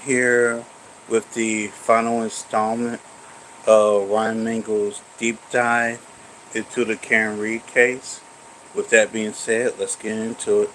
here with the final installment of Ryan Mingle's deep dive into the Karen Reed case. With that being said, let's get into it.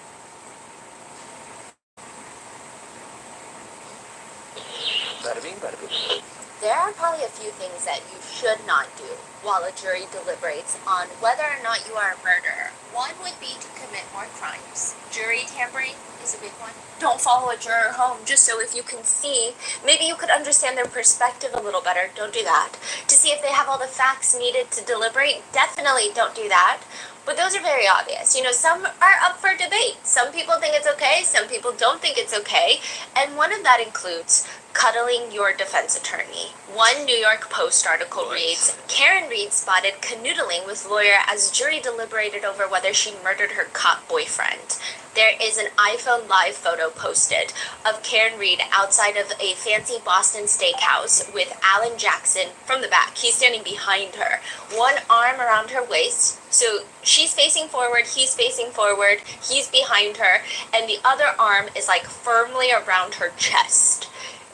Bada bing, bada boom. There are probably a few things that you should not do while a jury deliberates on whether or not you are a murderer. One would be to commit more crimes. Jury tampering is a big one. Don't follow a juror home just so if you can see, maybe you could understand their perspective a little better. Don't do that. To see if they have all the facts needed to deliberate, definitely don't do that. But those are very obvious. Some are up for debate. Some people think it's okay, some people don't think it's okay. And one of that includes cuddling your defense attorney. One New York Post article reads, Karen Reed spotted canoodling with lawyer as jury deliberated over whether she murdered her cop boyfriend. There is an iPhone Live photo posted of Karen Reed outside of a fancy Boston steakhouse with Alan Jackson from the back. He's standing behind her. One arm around her waist. So she's facing forward, he's facing forward, he's behind her, and the other arm is firmly around her chest.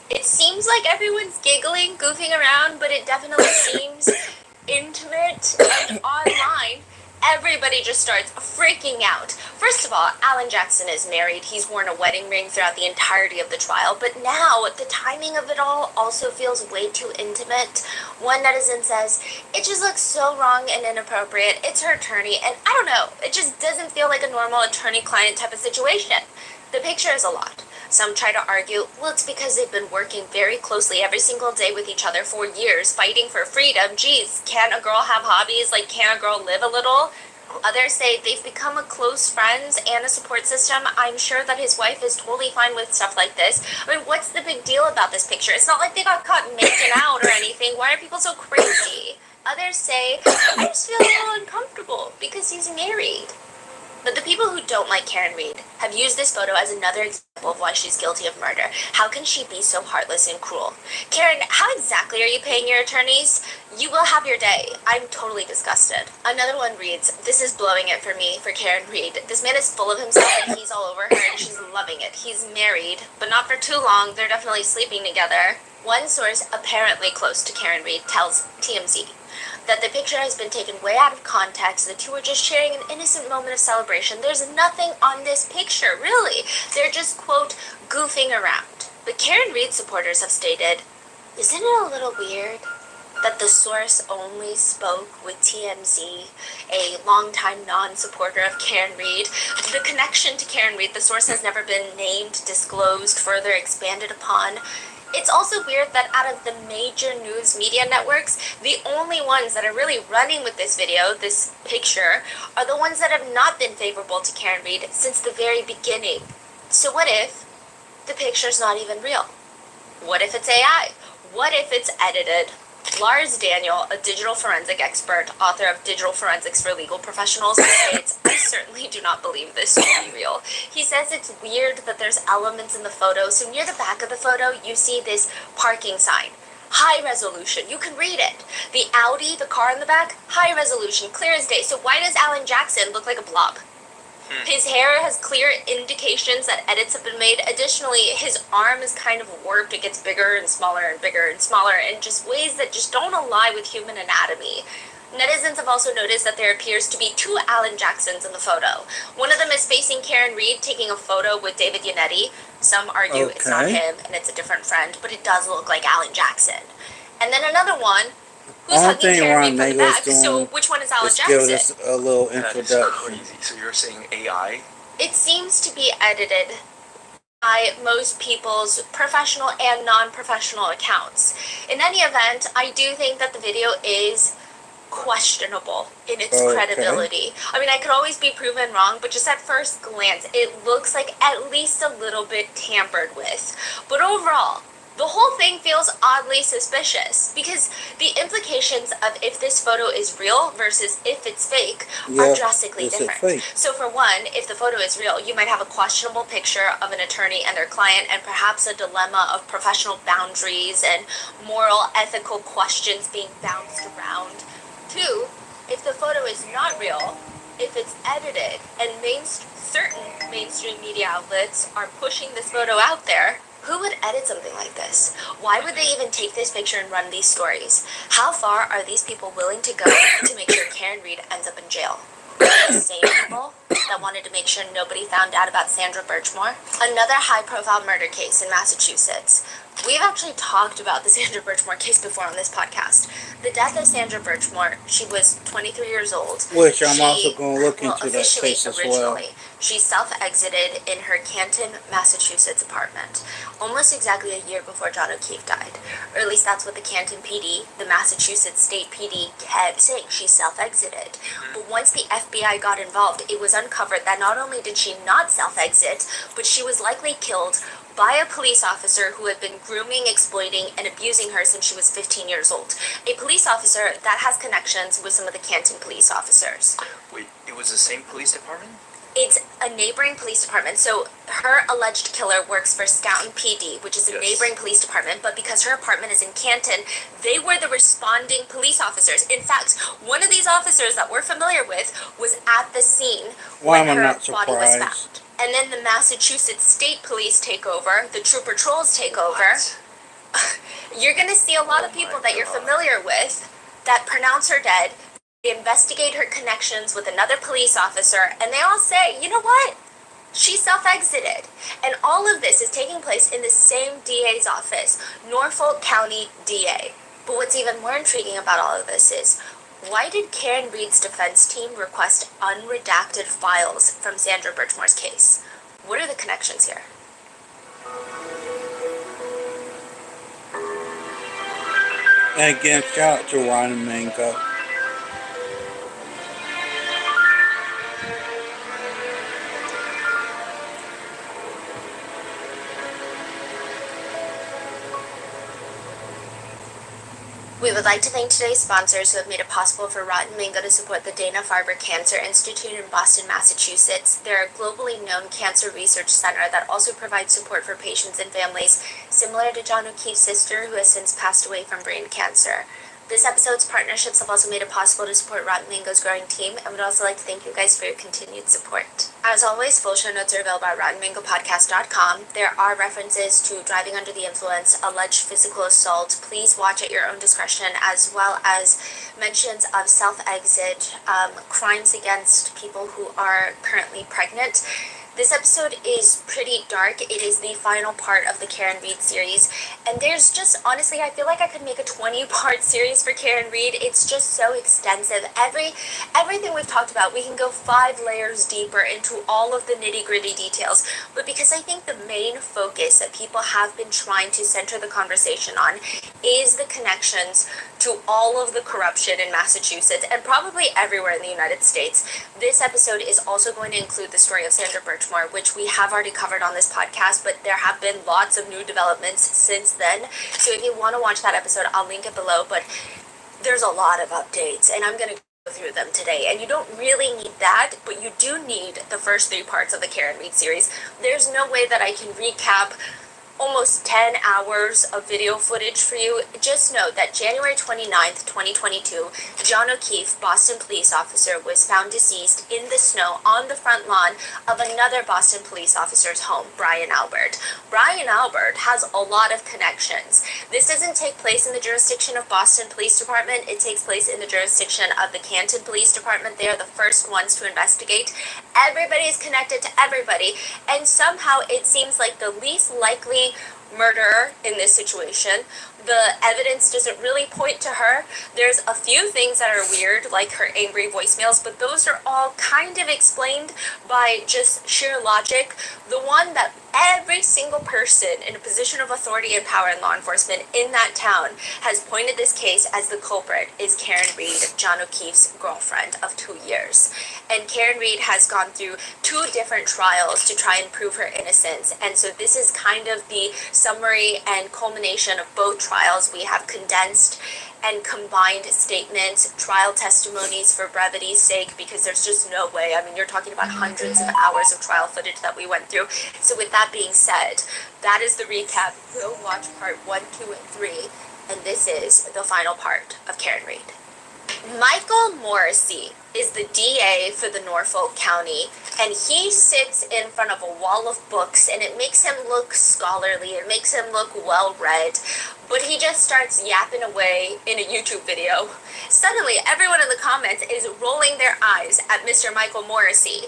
It seems like everyone's giggling, goofing around, but it definitely seems intimate, and online everybody just starts freaking out. First of all, Alan Jackson is married. He's worn a wedding ring throughout the entirety of the trial, but now the timing of it all also feels way too intimate. One netizen says, it just looks so wrong and inappropriate. It's her attorney, and I don't know, it just doesn't feel like a normal attorney-client type of situation. The picture is a lot. Some try to argue, well, it's because they've been working very closely every single day with each other for years, fighting for freedom. Geez, can a girl have hobbies? Can a girl live a little? Others say they've become a close friends and a support system. I'm sure that his wife is totally fine with stuff like this. I mean, what's the big deal about this picture? It's not like they got caught making out or anything. Why are people so crazy? Others say, I just feel a little uncomfortable because he's married. But the people who don't like Karen Reed have used this photo as another example of why she's guilty of murder. How can she be so heartless and cruel? Karen, how exactly are you paying your attorneys? You will have your day. I'm totally disgusted. Another one reads, this is blowing it for me, for Karen Reed. This man is full of himself and he's all over her and she's loving it. He's married, but not for too long. They're definitely sleeping together. One source apparently close to Karen Reed tells TMZ that the picture has been taken way out of context. The two are just sharing an innocent moment of celebration. There's nothing on this picture, really. They're just, quote, goofing around. But Karen Reed supporters have stated, isn't it a little weird that the source only spoke with TMZ, a longtime non-supporter of Karen Reed? The connection to Karen Reed, the source has never been named, disclosed, further expanded upon. It's also weird that out of the major news media networks, the only ones that are really running with this video, this picture, are the ones that have not been favorable to Karen Reed since the very beginning. So what if the picture's not even real? What if it's AI? What if it's edited? Lars Daniel, a digital forensic expert, author of Digital Forensics for Legal Professionals, states, I certainly do not believe this to be real. He says it's weird that there's elements in the photo. So near the back of the photo, you see this parking sign. High resolution. You can read it. The Audi, the car in the back, high resolution, clear as day. So why does Alan Jackson look like a blob? His hair has clear indications that edits have been made. Additionally, his arm is kind of warped. It gets bigger and smaller and bigger and smaller in just ways that just don't align with human anatomy. Netizens have also noticed that there appears to be two Alan Jacksons in the photo. One of them is facing Karen Reed taking a photo with David Yannetti. Some argue it's not him and it's a different friend, but it does look like Alan Jackson. And then another one who's hugging Karen Reed from the back. So which one is Alan Jackson? Give us a little introduction. That is so crazy. So you're saying AI? It seems to be edited by most people's professional and non-professional accounts. In any event, I do think that the video is questionable in its credibility. I mean, I could always be proven wrong, but just at first glance, it looks like at least a little bit tampered with. But overall, the whole thing feels oddly suspicious because the implications of if this photo is real versus if it's fake are drastically different. So for one, if the photo is real, you might have a questionable picture of an attorney and their client and perhaps a dilemma of professional boundaries and moral, ethical questions being bounced around. Two, if the photo is not real, if it's edited and certain mainstream media outlets are pushing this photo out there, Who would edit something like this? Why would they even take this picture and run these stories? How far are these people willing to go to make sure Karen Reed ends up in jail? Are they the same people that wanted to make sure nobody found out about Sandra Birchmore? Another high-profile murder case in Massachusetts. We've actually talked about the Sandra Birchmore case before on this podcast. The death of Sandra Birchmore, she was 23 years old. Which I'm also going to look into that officially, case as well. She self-exited in her Canton, Massachusetts apartment, almost exactly a year before John O'Keefe died. Or at least that's what the Canton PD, the Massachusetts State PD, kept saying. She self-exited. But once the FBI got involved, it was uncovered that not only did she not self-exit, but she was likely killed by a police officer who had been grooming, exploiting, and abusing her since she was 15 years old. A police officer that has connections with some of the Canton police officers. Wait, it was the same police department? It's a neighboring police department. So her alleged killer works for Scout PD, which is a neighboring police department, but because her apartment is in Canton, they were the responding police officers. In fact, one of these officers that we're familiar with was at the scene when her body was found. And then the Massachusetts State Police take over, the Trooper Patrols take over. You're going to see a lot of people that you're familiar with that pronounce her dead. They investigate her connections with another police officer, and they all say, you know what? She self-exited. And all of this is taking place in the same DA's office, Norfolk County DA. But what's even more intriguing about all of this is, why did Karen Reed's defense team request unredacted files from Sandra Birchmore's case? What are the connections here? And again, shout out to Ryan Mango. We would like to thank today's sponsors who have made it possible for Rotten Mango to support the Dana-Farber Cancer Institute in Boston, Massachusetts. They're a globally known cancer research center that also provides support for patients and families, similar to John O'Keefe's sister, who has since passed away from brain cancer. This episode's partnerships have also made it possible to support Rotten Mango's growing team, and we'd also like to thank you guys for your continued support. As always, full show notes are available at RottenMangoPodcast.com. There are references to driving under the influence, alleged physical assault. Please watch at your own discretion, as well as mentions of self-exit, crimes against people who are currently pregnant. This episode is pretty dark. It is the final part of the Karen Reed series. And there's just, honestly, I feel like I could make a 20-part series for Karen Reed. It's just so extensive. Everything we've talked about, we can go 5 layers deeper into all of the nitty-gritty details. But because I think the main focus that people have been trying to center the conversation on is the connections to all of the corruption in Massachusetts and probably everywhere in the United States. This episode is also going to include the story of Sandra Birchmore, which we have already covered on this podcast, but there have been lots of new developments since then. So if you want to watch that episode, I'll link it below, but there's a lot of updates, and I'm going to go through them today. And you don't really need that, but you do need the first 3 parts of the Karen Reed series. There's no way that I can recap almost 10 hours of video footage for you. Just know that January 29th, 2022, John O'Keefe, Boston police officer, was found deceased in the snow on the front lawn of another Boston police officer's home, Brian Albert. Brian Albert has a lot of connections. This doesn't take place in the jurisdiction of Boston Police Department. It takes place in the jurisdiction of the Canton Police Department. They are the first ones to investigate. Everybody is connected to everybody, and somehow it seems like the least likely murderer in this situation. The evidence doesn't really point to her. There's a few things that are weird, like her angry voicemails, but those are all kind of explained by just sheer logic. The one that every single person in a position of authority and power in law enforcement in that town has pointed this case as the culprit is Karen Reed, John O'Keefe's girlfriend of 2 years. And Karen Reed has gone through 2 different trials to try and prove her innocence. And so this is kind of the summary and culmination of both trials. We have condensed and combined statements, trial testimonies for brevity's sake, because there's just no way. I mean, you're talking about hundreds of hours of trial footage that we went through. So with that being said, that is the recap. Go watch part 1, 2, and 3, and this is the final part of Karen Reed. Michael Morrissey is the DA for the Norfolk County, and he sits in front of a wall of books, and it makes him look scholarly, it makes him look well-read, but he just starts yapping away in a YouTube video. Suddenly, everyone in the comments is rolling their eyes at Mr. Michael Morrissey.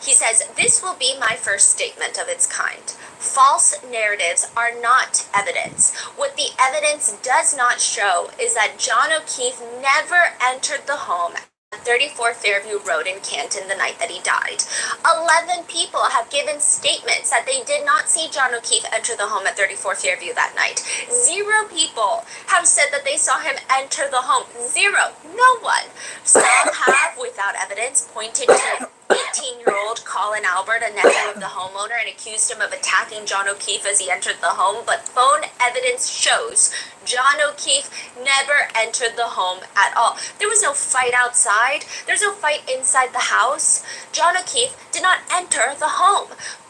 He says, "This will be my first statement of its kind. False narratives are not evidence. What the evidence does not show is that John O'Keefe never entered the home at 34 Fairview Road in Canton the night that he died. 11 people have given statements that they did not see John O'Keefe enter the home at 34 Fairview that night. 0 people have said that they saw him enter the home. 0. No one. Some have, without evidence, pointed to 18-year-old Colin Albert, a nephew of the homeowner, and accused him of attacking John O'Keefe as he entered the home, but phone evidence shows John O'Keefe never entered the home at all. There was no fight outside. There's no fight inside the house. John O'Keefe did not enter the home."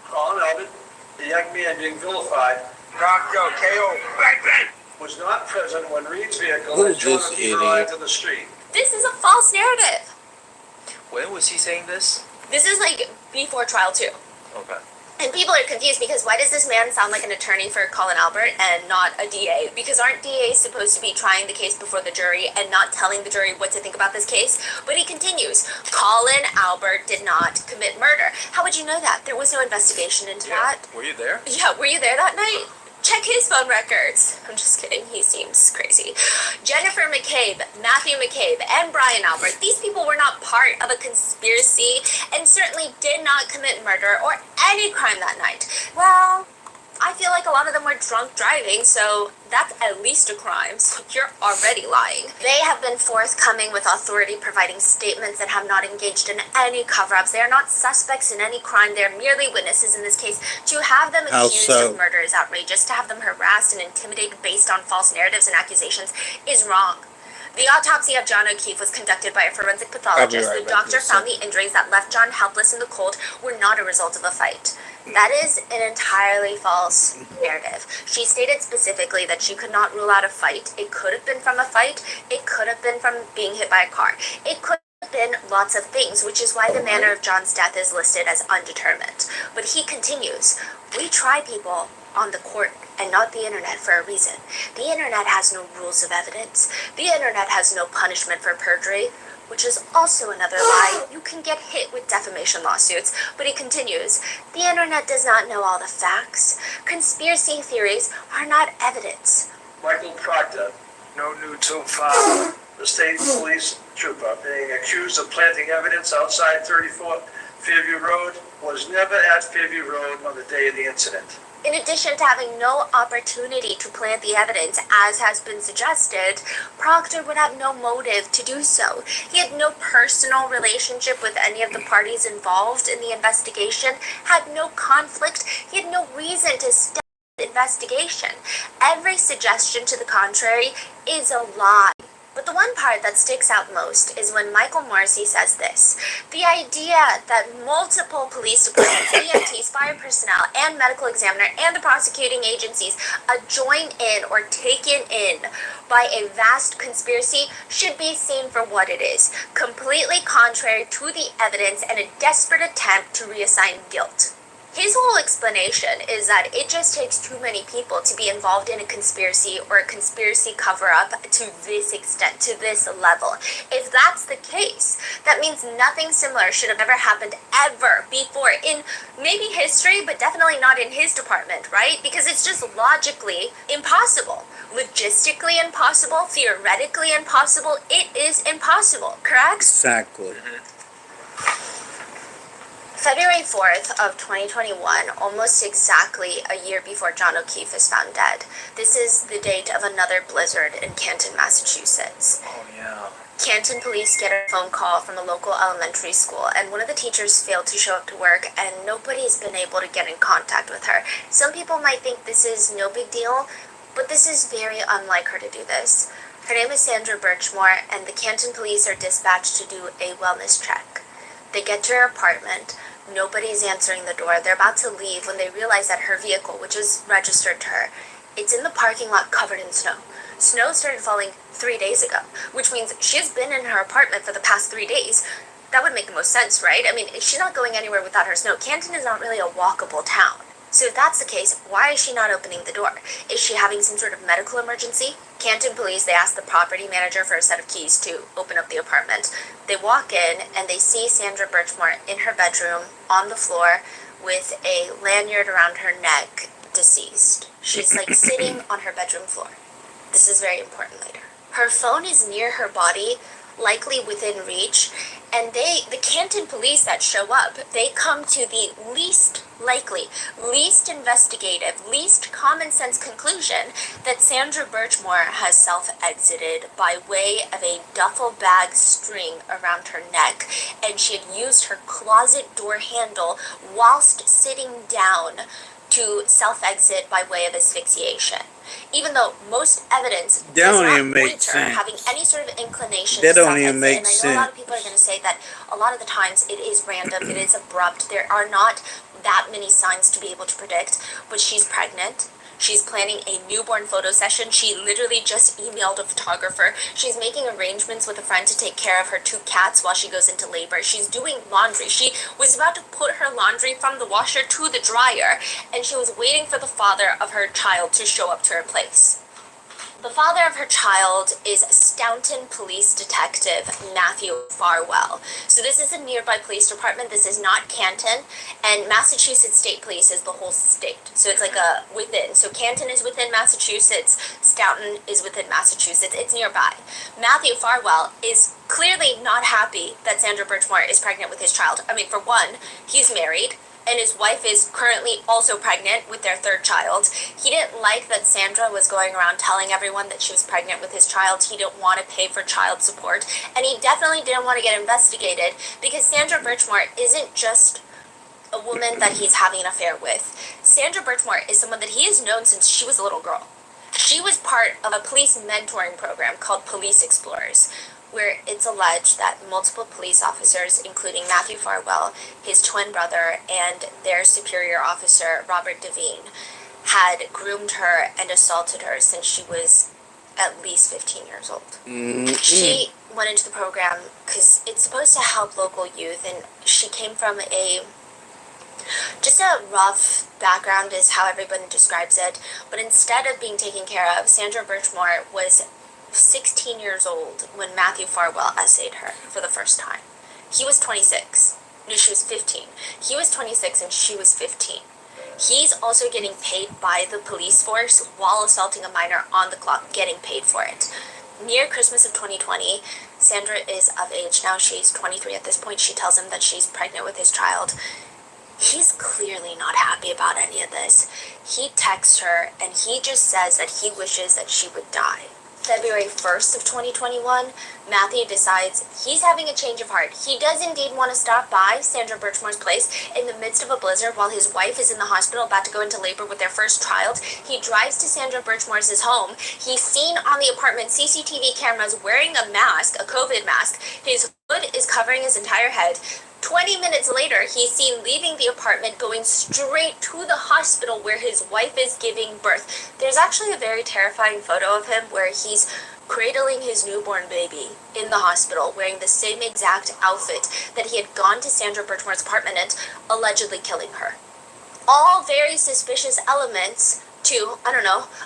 Colin Albert, the young man being vilified, was not present when Reed's vehicle Who and is John this O'Keefe idiot? arrived on the street. This is a false narrative. When was he saying this? This is like before trial too. Okay. And people are confused because why does this man sound like an attorney for Colin Albert and not a DA? Because aren't DAs supposed to be trying the case before the jury and not telling the jury what to think about this case? But he continues, Colin Albert did not commit murder. How would you know that? There was no investigation into that. Were you there? Yeah, were you there that night? Check his phone records. I'm just kidding. He seems crazy. Jennifer McCabe, Matthew McCabe, and Brian Albert, these people were not part of a conspiracy and certainly did not commit murder or any crime that night. Well, I feel like a lot of them were drunk driving, so that's at least a crime, so you're already lying. They have been forthcoming with authority providing statements that have not engaged in any cover-ups. They are not suspects in any crime. They're merely witnesses in this case. To have them How accused so? of murder is outrageous. To have them harassed and intimidated based on false narratives and accusations is wrong. The autopsy of John O'Keefe was conducted by a forensic pathologist. right The back doctor to found this. the injuries that left John helpless in the cold were not a result of a fight. That is an entirely false narrative. She stated specifically that she could not rule out a fight. It could have been from a fight. It could have been from being hit by a car. It could have been lots of things, which is why the manner of John's death is listed as undetermined. But he continues, "We try people on the court and not the internet for a reason. The internet has no rules of evidence. The internet has no punishment for perjury," which is also another lie. You can get hit with defamation lawsuits. But he continues, "The internet does not know all the facts. Conspiracy theories are not evidence." Michael Proctor, no nude so far, the state police trooper being accused of planting evidence outside 34 Fairview Road, was never at Fairview Road on the day of the incident. In addition to having no opportunity to plant the evidence, as has been suggested, Proctor would have no motive to do so. He had no personal relationship with any of the parties involved in the investigation, had no conflict, he had no reason to stop the investigation. Every suggestion to the contrary is a lie. But the one part that sticks out most is when Michael Morrissey says this: "The idea that multiple police departments, EMTs, fire personnel, and medical examiner, and the prosecuting agencies are joined in or taken in by a vast conspiracy should be seen for what it is, completely contrary to the evidence and a desperate attempt to reassign guilt." His whole explanation is that it just takes too many people to be involved in a conspiracy or a conspiracy cover-up to this extent, to this level. If that's the case, that means nothing similar should have ever happened ever before in maybe history, but definitely not in his department, right? Because it's just logically impossible. Logistically impossible, theoretically impossible. It is impossible, correct? Exactly. February 4th of 2021, almost exactly a year before John O'Keefe is found dead. This is the date of another blizzard in Canton, Massachusetts. Oh, yeah. Canton police get a phone call from a local elementary school, and one of the teachers failed to show up to work, and nobody's been able to get in contact with her. Some people might think this is no big deal, but this is very unlike her to do this. Her name is Sandra Birchmore, and the Canton police are dispatched to do a wellness check. They get to her apartment. Nobody's answering the door. They're about to leave when they realize that her vehicle, which is registered to her, it's in the parking lot covered in snow. Snow started falling 3 days ago, which means she's been in her apartment for the past 3 days. That would make the most sense, right? I mean, she's not going anywhere without her snow. Canton is not really a walkable town. So if that's the case, why is she not opening the door? Is she having some sort of medical emergency? Canton police, they ask the property manager for a set of keys to open up the apartment. They walk in and they see Sandra Birchmore in her bedroom on the floor with a lanyard around her neck, deceased. She's like sitting on her bedroom floor. This is very important later. Her phone is near her body, likely within reach, and the Canton police that show up, they come to the least likely, least investigative, least common sense conclusion that Sandra Birchmore has self-exited by way of a duffel bag string around her neck, and she had used her closet door handle whilst sitting down to self-exit by way of asphyxiation. Even though most evidence does not point to her having any sort of inclination to self-exit. And I know a lot of people are going to say that a lot of the times it is random, it is abrupt, there are not that many signs to be able to predict, but she's pregnant. She's planning a newborn photo session. She literally just emailed a photographer. She's making arrangements with a friend to take care of her 2 cats while she goes into labor. She's doing laundry. She was about to put her laundry from the washer to the dryer, and she was waiting for the father of her child to show up to her place. The father of her child is Staunton Police Detective Matthew Farwell. So this is a nearby police department. This is not Canton, and Massachusetts State Police is the whole state. So it's like a within. So Canton is within Massachusetts, Staunton is within Massachusetts. It's nearby. Matthew Farwell is clearly not happy that Sandra Birchmore is pregnant with his child. I mean, for one, he's married, and his wife is currently also pregnant with their 3rd child. He didn't like that Sandra was going around telling everyone that she was pregnant with his child. He didn't want to pay for child support, and he definitely didn't want to get investigated because Sandra Birchmore isn't just a woman that he's having an affair with. Sandra Birchmore is someone that he has known since she was a little girl. She was part of a police mentoring program called Police Explorers, where it's alleged that multiple police officers, including Matthew Farwell, his twin brother, and their superior officer, Robert Devine, had groomed her and assaulted her since she was at least 15 years old. Mm-hmm. She went into the program because it's supposed to help local youth, and she came from just a rough background is how everybody describes it, but instead of being taken care of, Sandra Birchmore was 16 years old when Matthew Farwell essayed her for the first time. He was 26. No, she was 15. He was 26 and she was 15. He's also getting paid by the police force while assaulting a minor on the clock, getting paid for it. Near Christmas of 2020, Sandra is of age now. She's 23 at this point. She tells him that she's pregnant with his child. He's clearly not happy about any of this. He texts her and he just says that he wishes that she would die. February 1st of 2021, Matthew decides he's having a change of heart. He does indeed want to stop by Sandra Birchmore's place in the midst of a blizzard while his wife is in the hospital about to go into labor with their first child. He drives to Sandra Birchmore's home. He's seen on the apartment CCTV cameras wearing a mask, a COVID mask. His hood is covering his entire head. 20 minutes later, he's seen leaving the apartment, going straight to the hospital where his wife is giving birth. There's actually a very terrifying photo of him where he's cradling his newborn baby in the hospital, wearing the same exact outfit that he had gone to Sandra Birchmore's apartment in, allegedly killing her. All very suspicious elements to,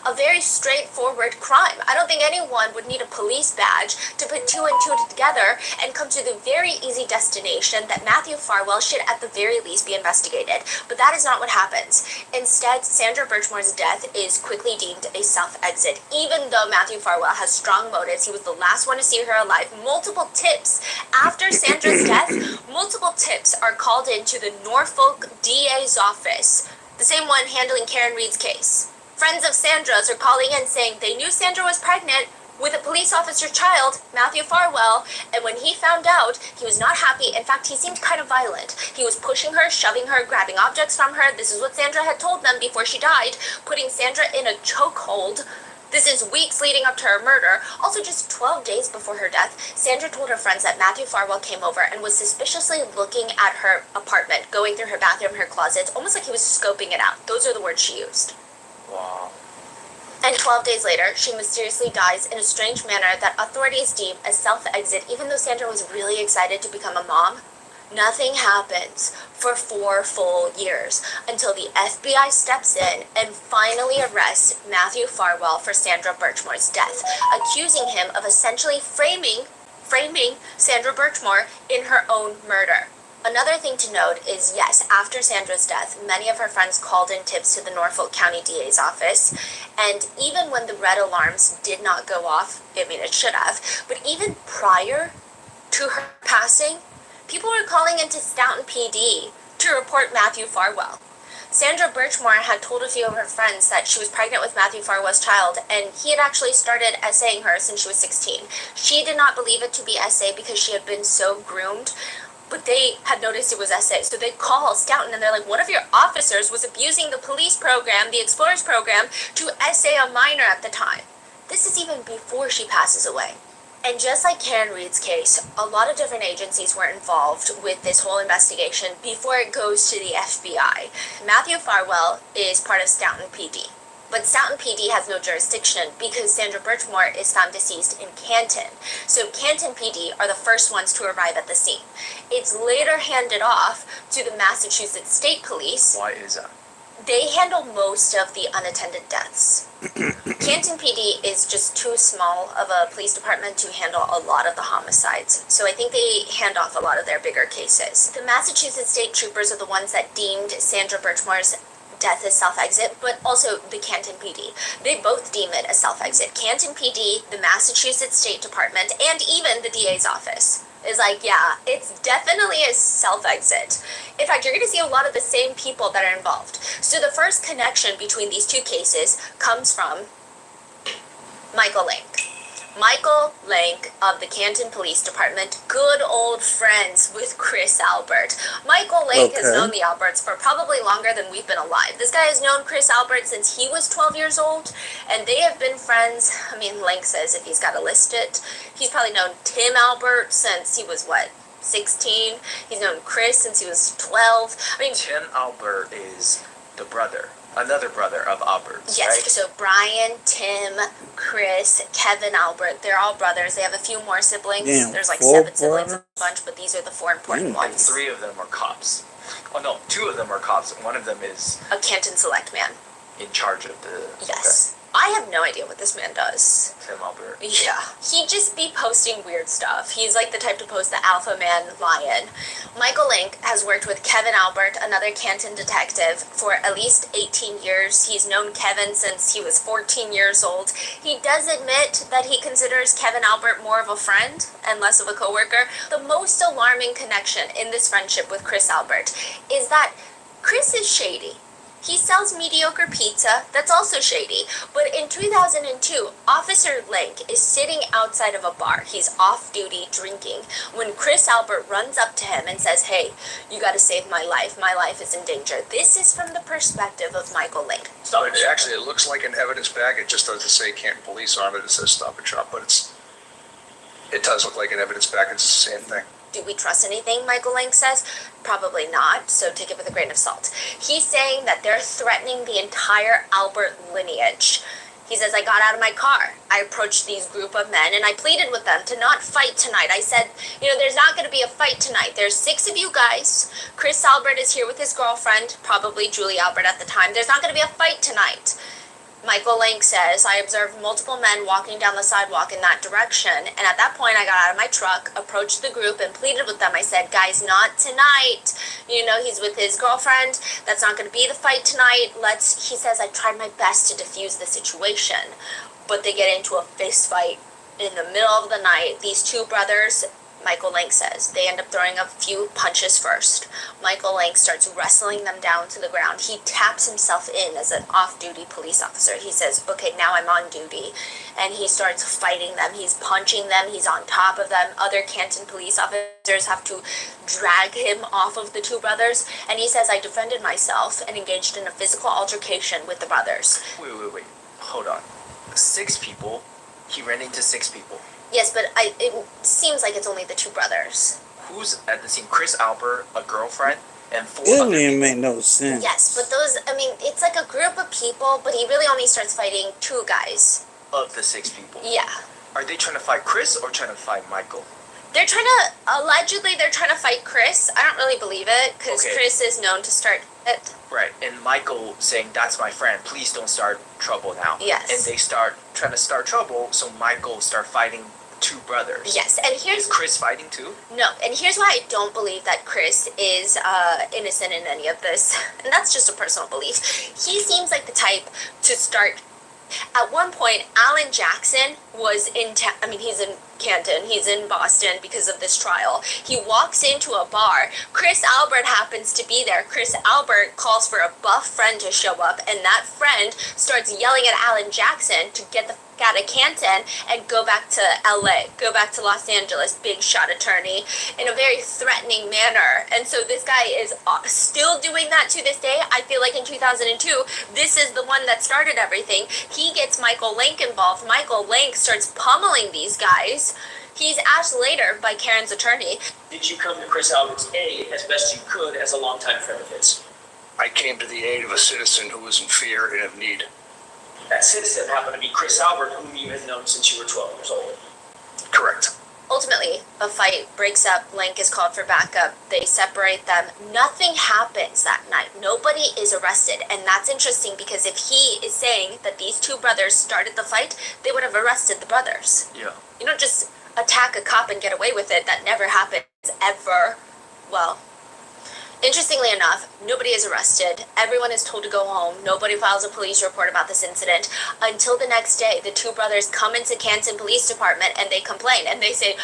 a very straightforward crime. I don't think anyone would need a police badge to put 2 and 2 together and come to the very easy destination that Matthew Farwell should at the very least be investigated. But that is not what happens. Instead, Sandra Birchmore's death is quickly deemed a self-exit. Even though Matthew Farwell has strong motives, he was the last one to see her alive. Multiple tips after Sandra's death, multiple tips are called into the Norfolk DA's office, the same one handling Karen Reed's case. Friends of Sandra's are calling in saying they knew Sandra was pregnant with a police officer's child, Matthew Farwell, and when he found out, he was not happy. In fact, he seemed kind of violent. He was pushing her, shoving her, grabbing objects from her. This is what Sandra had told them before she died, putting Sandra in a chokehold. This is weeks leading up to her murder. Also, just 12 days before her death, Sandra told her friends that Matthew Farwell came over and was suspiciously looking at her apartment, going through her bathroom, her closet, almost like he was scoping it out. Those are the words she used. Wow. And 12 days later, she mysteriously dies in a strange manner that authorities deem a self-exit, even though Sandra was really excited to become a mom. Nothing happens for 4 full years until the FBI steps in and finally arrests Matthew Farwell for Sandra Birchmore's death, accusing him of essentially framing Sandra Birchmore in her own murder. Another thing to note is, yes, after Sandra's death, many of her friends called in tips to the Norfolk County DA's office, and even when the red alarms did not go off, I mean, it should have, but even prior to her passing, people were calling into Staunton PD to report Matthew Farwell. Sandra Birchmore had told a few of her friends that she was pregnant with Matthew Farwell's child, and he had actually started essaying her since she was 16. She did not believe it to be essay because she had been so groomed, but they had noticed it was essay. So they call Staunton and they're like, one of your officers was abusing the police program, the Explorers program, to essay a minor at the time. This is even before she passes away. And just like Karen Reed's case, a lot of different agencies were involved with this whole investigation before it goes to the FBI. Matthew Farwell is part of Staunton PD. But Staunton PD has no jurisdiction because Sandra Birchmore is found deceased in Canton. So Canton PD are the first ones to arrive at the scene. It's later handed off to the Massachusetts State Police. Why is that? They handle most of the unattended deaths. Canton PD is just too small of a police department to handle a lot of the homicides. So I think they hand off a lot of their bigger cases. The Massachusetts State Troopers are the ones that deemed Sandra Birchmore's death as self-exit, but also the Canton PD. They both deem it a self-exit. Canton PD, the Massachusetts State Department, and even the DA's office is like, yeah, it's definitely a self-exit. In fact, you're going to see a lot of the same people that are involved. So the first connection between these two cases comes from Michael Lank. Michael Lank of the Canton Police Department, good old friends with Chris Albert. Michael Lank has known the Alberts for probably longer than we've been alive. This guy has known Chris Albert since he was 12 years old, and they have been friends. I mean, Lank says if he's got to list it, he's probably known Tim Albert since he was, 16? He's known Chris since he was 12. I mean, Tim Albert is the brother, another brother of Albert's, yes, right? so Brian, Tim, Chris, Kevin Albert, they're all brothers. They have a few more siblings. Damn, There's 4 7 siblings, a brothers? bunch, but these are the 4 important Damn. And ones. 3 of them are cops. Oh no, 2 of them are cops. One of them is A Canton Select Man. in charge of the... Yes. I have no idea what this man does. Okay. Tim Albert. Yeah. He'd just be posting weird stuff. He's like the type to post the alpha man lion. Michael Lank has worked with Kevin Albert, another Canton detective, for at least 18 years. He's known Kevin since he was 14 years old. He does admit that he considers Kevin Albert more of a friend and less of a coworker. The most alarming connection in this friendship with Chris Albert is that Chris is shady. He sells mediocre pizza, that's also shady. But in 2002, Officer Lank is sitting outside of a bar. He's off duty drinking when Chris Albert runs up to him and says, hey, you gotta save my life. My life is in danger. This is from the perspective of Michael Lank. So it looks like an evidence bag. It just doesn't say Canton Police on it. It says Stop and Shop, but it does look like an evidence bag. It's the same thing. Do we trust anything Michael Lank says? Probably not, so take it with a grain of salt. He's saying that they're threatening the entire Albert lineage. He says, I got out of my car. I approached these group of men and I pleaded with them to not fight tonight. I said, there's not going to be a fight tonight. There's 6 of you guys. Chris Albert is here with his girlfriend, probably Julie Albert at the time. There's not going to be a fight tonight. Michael Lank says, I observed multiple men walking down the sidewalk in that direction, and at that point I got out of my truck, approached the group, and pleaded with them. I said, guys, not tonight. He's with his girlfriend. That's not going to be the fight tonight. He says, I tried my best to defuse the situation, but they get into a fist fight in the middle of the night. These 2 brothers, Michael Lank says, they end up throwing a few punches first. Michael Lank starts wrestling them down to the ground. He taps himself in as an off-duty police officer. He says, okay, now I'm on duty. And he starts fighting them. He's punching them. He's on top of them. Other Canton police officers have to drag him off of the 2 brothers. And he says, I defended myself and engaged in a physical altercation with the brothers. Wait. Hold on. 6 people. He ran into 6 people. Yes, but it seems like it's only the 2 brothers. Who's at the scene? Chris Albert, a girlfriend? and 4 It other don't even people. make no sense. Yes, but those, I mean, it's like a group of people, but he really only starts fighting 2 guys. Of the 6 people. Yeah. Are they trying to fight Chris or trying to fight Michael? They're trying to, allegedly, they're trying to fight Chris. I don't really believe it, because Okay. Chris is known to start it. Right, and Michael saying, "That's my friend, please don't start trouble now." Yes. And they start trying to start trouble, so Michael start fighting 2 brothers. Yes, and Is here's, Chris fighting too? no, and here's why I don't believe that Chris is innocent in any of this, and that's just a personal belief. He seems like the type to start. At one point, Alan Jackson was in I mean, he's in Canton, he's in Boston because of this trial. He walks into a bar. Chris Albert happens to be there. Chris Albert calls for a buff friend to show up, and that friend starts yelling at Alan Jackson to get the f out of Canton and go back to LA, go back to Los Angeles, big shot attorney, in a very threatening manner. And so this guy is still doing that to this day. I feel like in 2002, this is the one that started everything. He gets Michael Lank involved. Michael Lank starts pummeling these guys. He's asked later by Karen's attorney, Did you come to Chris Albert's aid as best you could as a longtime friend of his? I came to the aid of a citizen who was in fear and of need. That citizen happened to be Chris Albert, whom you had known since you were 12 years old. Correct. ultimately, a fight breaks up. Lank is called for backup. They separate them. Nothing happens that night. Nobody is arrested. And that's interesting because if he is saying that these two brothers started the fight, they would have arrested the brothers. Yeah. You don't just attack a cop and get away with it. That never happens, ever. Well, interestingly enough, nobody is arrested. Everyone is told to go home. Nobody files a police report about this incident until the next day. The two brothers come into Canton Police Department and they complain and they say,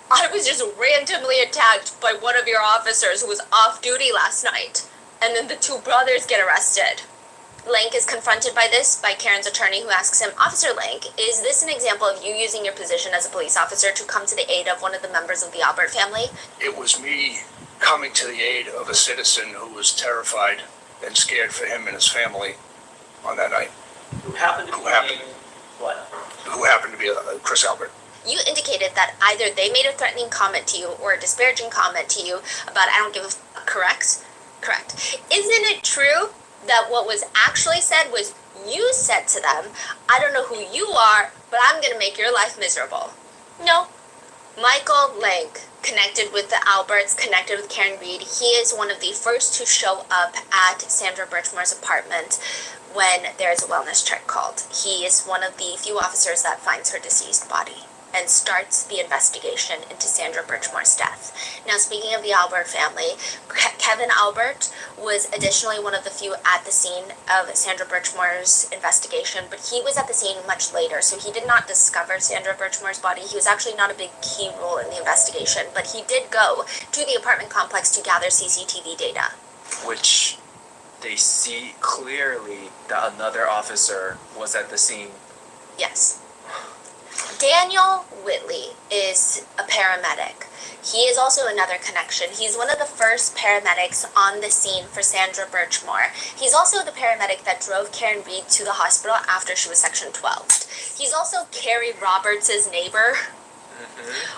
I was just randomly attacked by one of your officers who was off duty last night. And then the two brothers get arrested. Lank is confronted by this by Karen's attorney, who asks him, Officer Lank, is this an example of you using your position as a police officer to come to the aid of one of the members of the Albert family? It was me coming to the aid of a citizen who was terrified and scared for him and his family on that night, Who happened to Who be happened? what? who happened to be Chris Albert. You indicated that either they made a threatening comment to you or a disparaging comment to you about I don't give a fuck, correct? Correct. Isn't it true that what was actually said was you said to them, I don't know who you are, but I'm going to make your life miserable? No. Michael Lank, connected with the Alberts, connected with Karen Reed, he is one of the first to show up at Sandra Birchmore's apartment when there's a wellness check called. He is one of the few officers that finds her deceased body and starts the investigation into Sandra Birchmore's death. Now, speaking of the Albert family, Kevin Albert was additionally one of the few at the scene of Sandra Birchmore's investigation, but he was at the scene much later, so he did not discover Sandra Birchmore's body. He was actually not a big key role in the investigation, but he did go to the apartment complex to gather CCTV data. Which they see clearly that another officer was at the scene. Yes. Daniel Whitley is a paramedic. He is also another connection. He's one of the first paramedics on the scene for Sandra Birchmore. He's also the paramedic that drove Karen Reed to the hospital after she was Section 12. He's also Carrie Roberts' neighbor.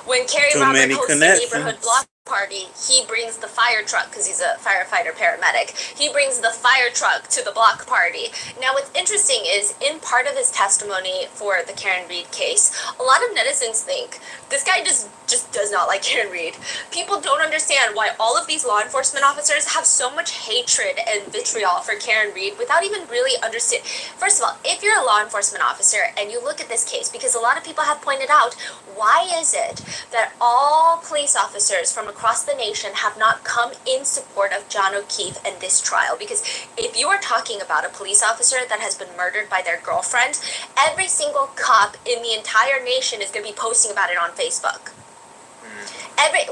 When Carrie Too Roberts many hosts the connections. neighborhood block party, he brings the fire truck, because he's a firefighter paramedic. He brings the fire truck to the block party. Now, what's interesting is, in part of his testimony for the Karen Reed case, a lot of netizens think this guy just does not like Karen Reed. People don't understand why all of these law enforcement officers have so much hatred and vitriol for Karen Reed without even really understanding. First of all, if you're a law enforcement officer and you look at this case, because a lot of people have pointed out, why is it that all police officers from across the nation have not come in support of John O'Keefe and this trial? Because if you are talking about a police officer that has been murdered by their girlfriend, every single cop in the entire nation is going to be posting about it on Facebook.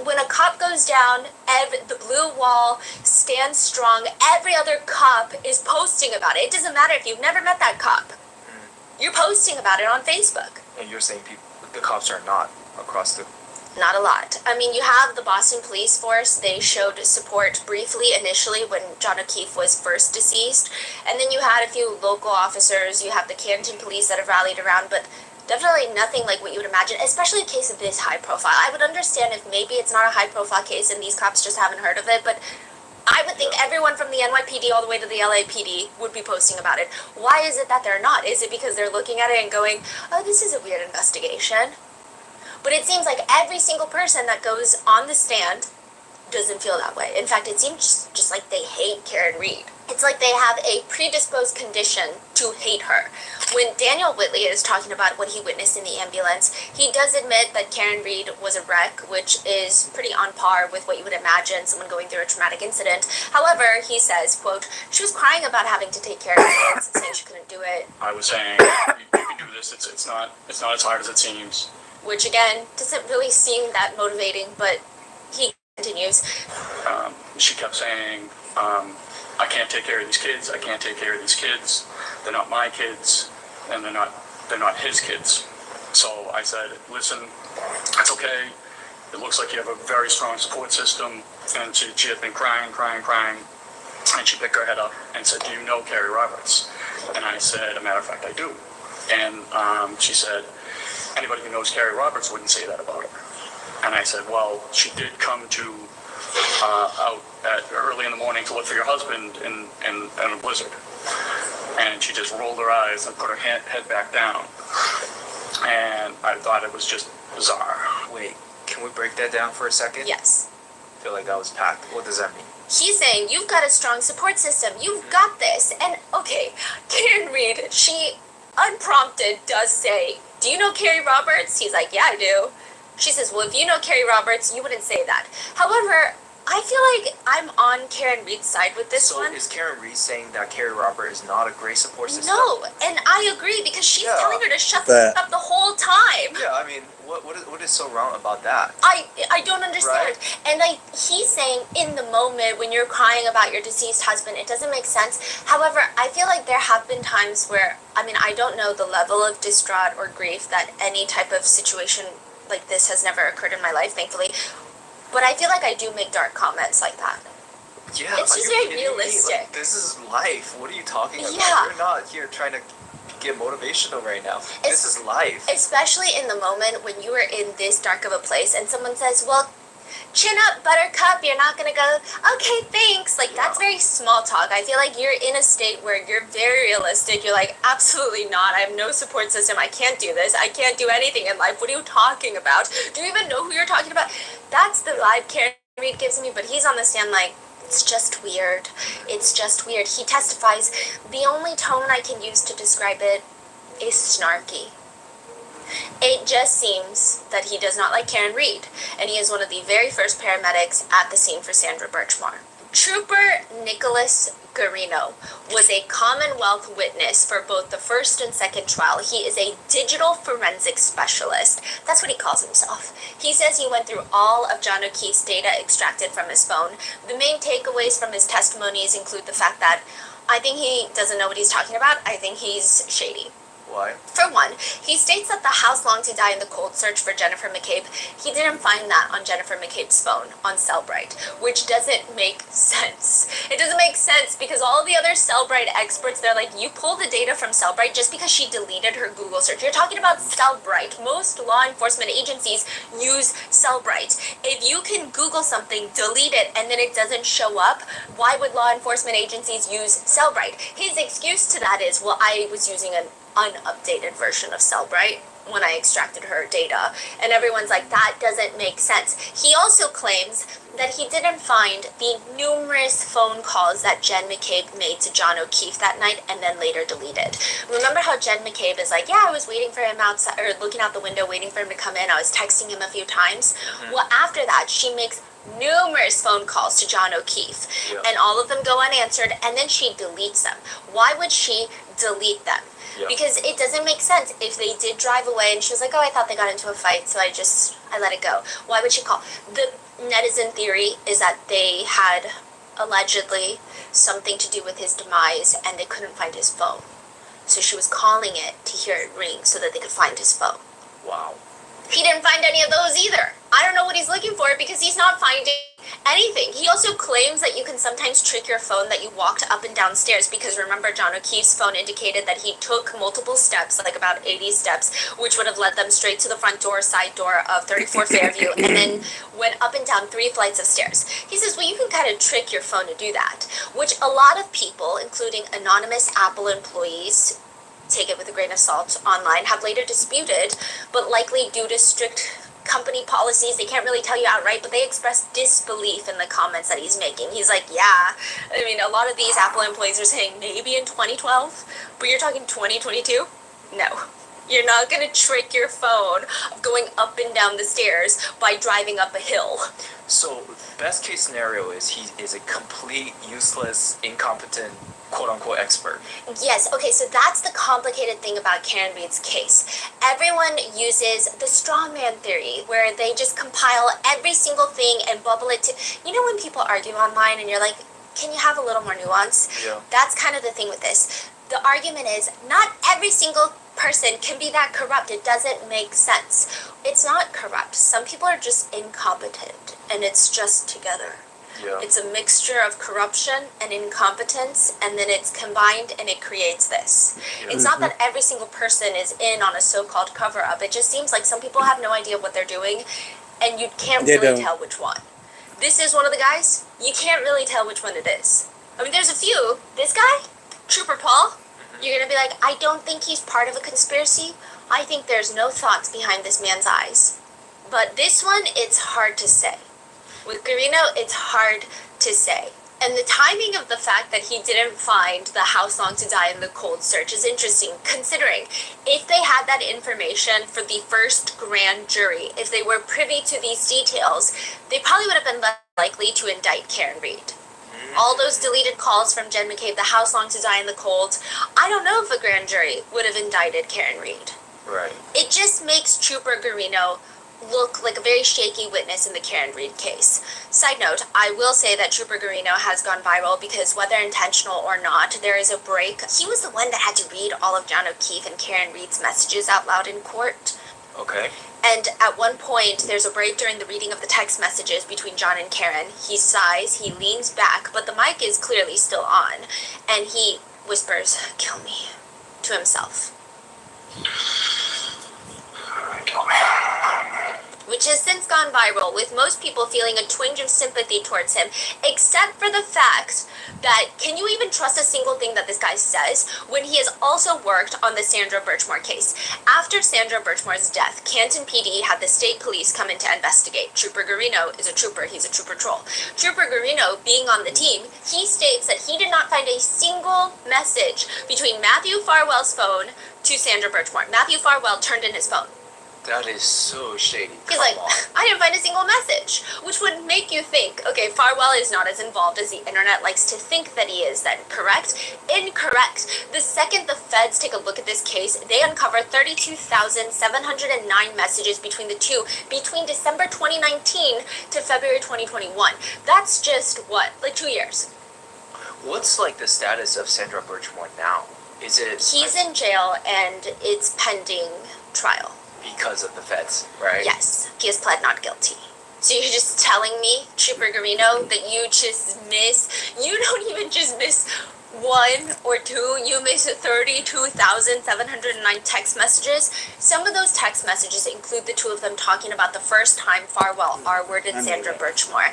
When a cop goes down, the blue wall stands strong. Every other cop is posting about it. It doesn't matter if you've never met that cop. You're posting about it on Facebook. And you're saying the cops are not across the... Not a lot. I mean, you have the Boston Police Force. They showed support briefly initially when John O'Keefe was first deceased. And then you had a few local officers. You have the Canton Police that have rallied around, but definitely nothing like what you would imagine, especially a case of this high profile. I would understand if maybe it's not a high profile case and these cops just haven't heard of it, but I would think everyone from the NYPD all the way to the LAPD would be posting about it. Why is it that they're not? Is it because they're looking at it and going, oh, this is a weird investigation? But it seems like every single person that goes on the stand doesn't feel that way. In fact, it seems just like they hate Karen Reed. It's like they have a predisposed condition to hate her. When Daniel Whitley is talking about what he witnessed in the ambulance, he does admit that Karen Reed was a wreck, which is pretty on par with what you would imagine someone going through a traumatic incident. However, he says, quote, she was crying about having to take care of kids, saying she couldn't do it. I was saying, you can do this, it's not as hard as it seems. Which again, doesn't really seem that motivating, but he continues. She kept saying, I can't take care of these kids, I can't take care of these kids, they're not my kids, and they're not his kids. So I said, listen, it's okay, it looks like you have a very strong support system. And she had been crying, and she picked her head up and said, do you know Carrie Roberts? And I said, as a matter of fact, I do. And she said, anybody who knows Carrie Roberts wouldn't say that about her. And I said, well, she did come to out at early in the morning to look for your husband in a blizzard. And she just rolled her eyes and put her head back down. And I thought it was just bizarre. Wait, can we break that down for a second? Yes. I feel like that was packed. What does that mean? He's saying, you've got a strong support system, you've got this. And okay, Karen Reed, she unprompted does say, do you know Carrie Roberts? He's like, yeah, I do. She says, well, if you know Carrie Roberts, you wouldn't say that. However, I feel like I'm on Karen Reed's side with this one. So is Karen Reed saying that Carrie Roberts is not a great support system? No, and I agree because she's Yeah. telling her to shut the up the whole time. Yeah, I mean, what is so wrong about that? I don't understand. Right. And he's saying in the moment when you're crying about your deceased husband, it doesn't make sense. However, I feel like there have been times where, I mean, I don't know the level of distraught or grief that any type of situation like this has never occurred in my life, thankfully. But I feel like I do make dark comments like that. Yeah, It's just are you very kidding me? realistic. Like, this is life. What are you talking about? Yeah. You're not here trying to get motivational right now. This is life. Especially in the moment when you are in this dark of a place and someone says, well, chin up, buttercup, you're not gonna go, okay, thanks. Like, that's very small talk. I feel like you're in a state where you're very realistic. You're like, absolutely not. I have no support system. I can't do this. I can't do anything in life. What are you talking about? Do you even know who you're talking about? That's the vibe Karen Reed gives me, but he's on the stand like, it's just weird. It's just weird. He testifies, the only tone I can use to describe it is snarky. It just seems that he does not like Karen Reed, and he is one of the very first paramedics at the scene for Sandra Birchmore. Trooper Nicholas Garino was a Commonwealth witness for both the first and second trial. He is a digital forensic specialist. That's what he calls himself. He says he went through all of John O'Keefe's data extracted from his phone. The main takeaways from his testimonies include the fact that I think he doesn't know what he's talking about. I think he's shady. Why? For one, he states that the house long to die in the cold search for Jennifer McCabe, he didn't find that on Jennifer McCabe's phone on Cellbrite, which doesn't make sense. It doesn't make sense because all the other Cellbrite experts, they're like, you pull the data from Cellbrite just because she deleted her Google search. You're talking about Cellbrite. Most law enforcement agencies use Cellbrite. If you can Google something, delete it, and then it doesn't show up, why would law enforcement agencies use Cellbrite? His excuse to that is, well, I was using an unupdated version of Cellbrite when I extracted her data, and everyone's like, that doesn't make sense. He also claims that he didn't find the numerous phone calls that Jen McCabe made to John O'Keefe that night and then later deleted. Remember how Jen McCabe is like, yeah, I was waiting for him outside, or looking out the window waiting for him to come in. I was texting him a few times. Well, after that, she makes numerous phone calls to John O'Keefe, and all of them go unanswered, and then she deletes them. Why would she delete them? Because it doesn't make sense. If they did drive away and she was like, oh, I thought they got into a fight, so I let it go. Why would she call? The netizen theory is that they had allegedly something to do with his demise and they couldn't find his phone. So she was calling it to hear it ring so that they could find his phone. Wow. He didn't find any of those either. I don't know what he's looking for because he's not finding anything. He also claims that you can sometimes trick your phone that you walked up and down stairs, because remember, John O'Keefe's phone indicated that he took multiple steps, like about 80 steps, which would have led them straight to the front door, side door of 34 Fairview, and then went up and down 3 flights of stairs. He says, well, you can kind of trick your phone to do that, which a lot of people, including anonymous Apple employees, take it with a grain of salt online, have later disputed, but likely due to strict company policies, they can't really tell you outright, but they express disbelief in the comments that he's making. He's like, yeah, I mean, a lot of these Apple employees are saying maybe in 2012, but you're talking 2022? No. You're not going to trick your phone of going up and down the stairs by driving up a hill. So, best case scenario is he is a complete, useless, incompetent, quote-unquote expert. Yes, okay, so that's the complicated thing about Karen Reed's case. Everyone uses the straw man theory, where they just compile every single thing and bubble it to... You know when people argue online and you're like, can you have a little more nuance? Yeah. That's kind of the thing with this. The argument is, not every single person can be that corrupt. It doesn't make sense. It's not corrupt. Some people are just incompetent, and it's just together. Yeah. It's a mixture of corruption and incompetence, and then it's combined and it creates this. Yeah. It's not that every single person is in on a so-called cover-up. It just seems like some people have no idea what they're doing, and you can't They really don't. tell which one. This is one of the guys. You can't really tell which one it is. I mean, there's a few. This guy, Trooper Paul, you're going to be like, I don't think he's part of a conspiracy. I think there's no thoughts behind this man's eyes. But this one, it's hard to say. With Garino, it's hard to say. And the timing of the fact that he didn't find the How Long to Die in the Cold search is interesting, considering if they had that information for the first grand jury, if they were privy to these details, they probably would have been less likely to indict Karen Reed. All those deleted calls from Jen McCabe, the How Long to Die in the Cold, I don't know if a grand jury would have indicted Karen Reed. Right. It just makes Trooper Garino look like a very shaky witness in the Karen Reed case. Side note, I will say that Trooper Garino has gone viral because whether intentional or not, there is a break. He was the one that had to read all of John O'Keefe and Karen Reed's messages out loud in court. Okay. And at one point, there's a break during the reading of the text messages between John and Karen. He sighs, he leans back, but the mic is clearly still on, and he whispers, "Kill me," to himself. Kill me. Which has since gone viral, with most people feeling a twinge of sympathy towards him, except for the fact that, can you even trust a single thing that this guy says when he has also worked on the Sandra Birchmore case? After Sandra Birchmore's death, Canton PD had the state police come in to investigate. Trooper Garino is a trooper, he's a trooper troll. Trooper Garino, being on the team, he states that he did not find a single message between Matthew Farwell's phone to Sandra Birchmore. Matthew Farwell turned in his phone. That is so shady. He's Come like, on. I didn't find a single message, which would make you think, okay, Farwell is not as involved as the internet likes to think that he is then, correct? Incorrect. The second the feds take a look at this case, they uncover 32,709 messages between the two, between December 2019 to February 2021. That's just, what, like 2 years? What's like the status of Sandra Birchmore now? Is it He's in jail, and it's pending trial. because of the feds, right? Yes, he has pled not guilty. So you're just telling me, Trooper Garino, that you don't even just miss 1 or 2, you miss 32,709 text messages. Some of those text messages include the two of them talking about the first time Farwell R-worded Sandra Birchmore.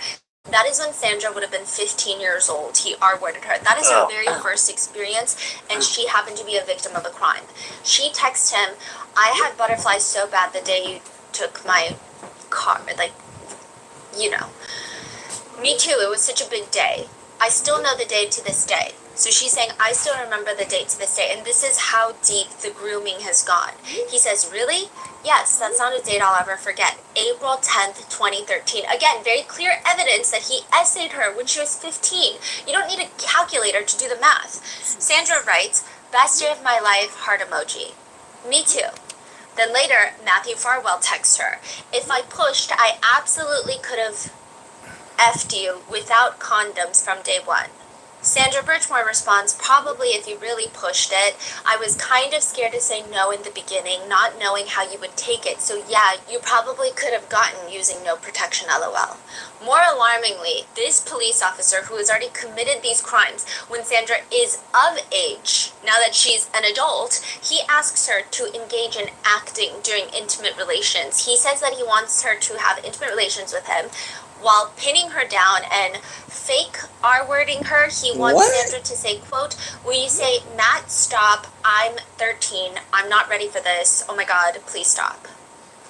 That is when Sandra would have been 15 years old. He R-worded her. That is her very first experience, and she happened to be a victim of a crime. She texted him, I had butterflies so bad the day you took my car, like, you know. Me too, it was such a big day. I still know the day to this day. So she's saying, I still remember the date to this day, and this is how deep the grooming has gone. He says, really? Yes, that's not a date I'll ever forget. April 10th, 2013. Again, very clear evidence that he essayed her when she was 15. You don't need a calculator to do the math. Sandra writes, best day of my life, heart emoji. Me too. Then later, Matthew Farwell texts her, if I pushed, I absolutely could have effed you without condoms from day one. Sandra Birchmore responds, probably if you really pushed it. I was kind of scared to say no in the beginning, not knowing how you would take it. So yeah, you probably could have gotten using no protection, lol. More alarmingly, this police officer who has already committed these crimes when Sandra is of age, now that she's an adult, he asks her to engage in acting during intimate relations. He says that he wants her to have intimate relations with him while pinning her down and fake R-wording her. He wants What? Sandra to say, quote, will you say, Matt, stop, I'm 13, I'm not ready for this, oh my god, please stop.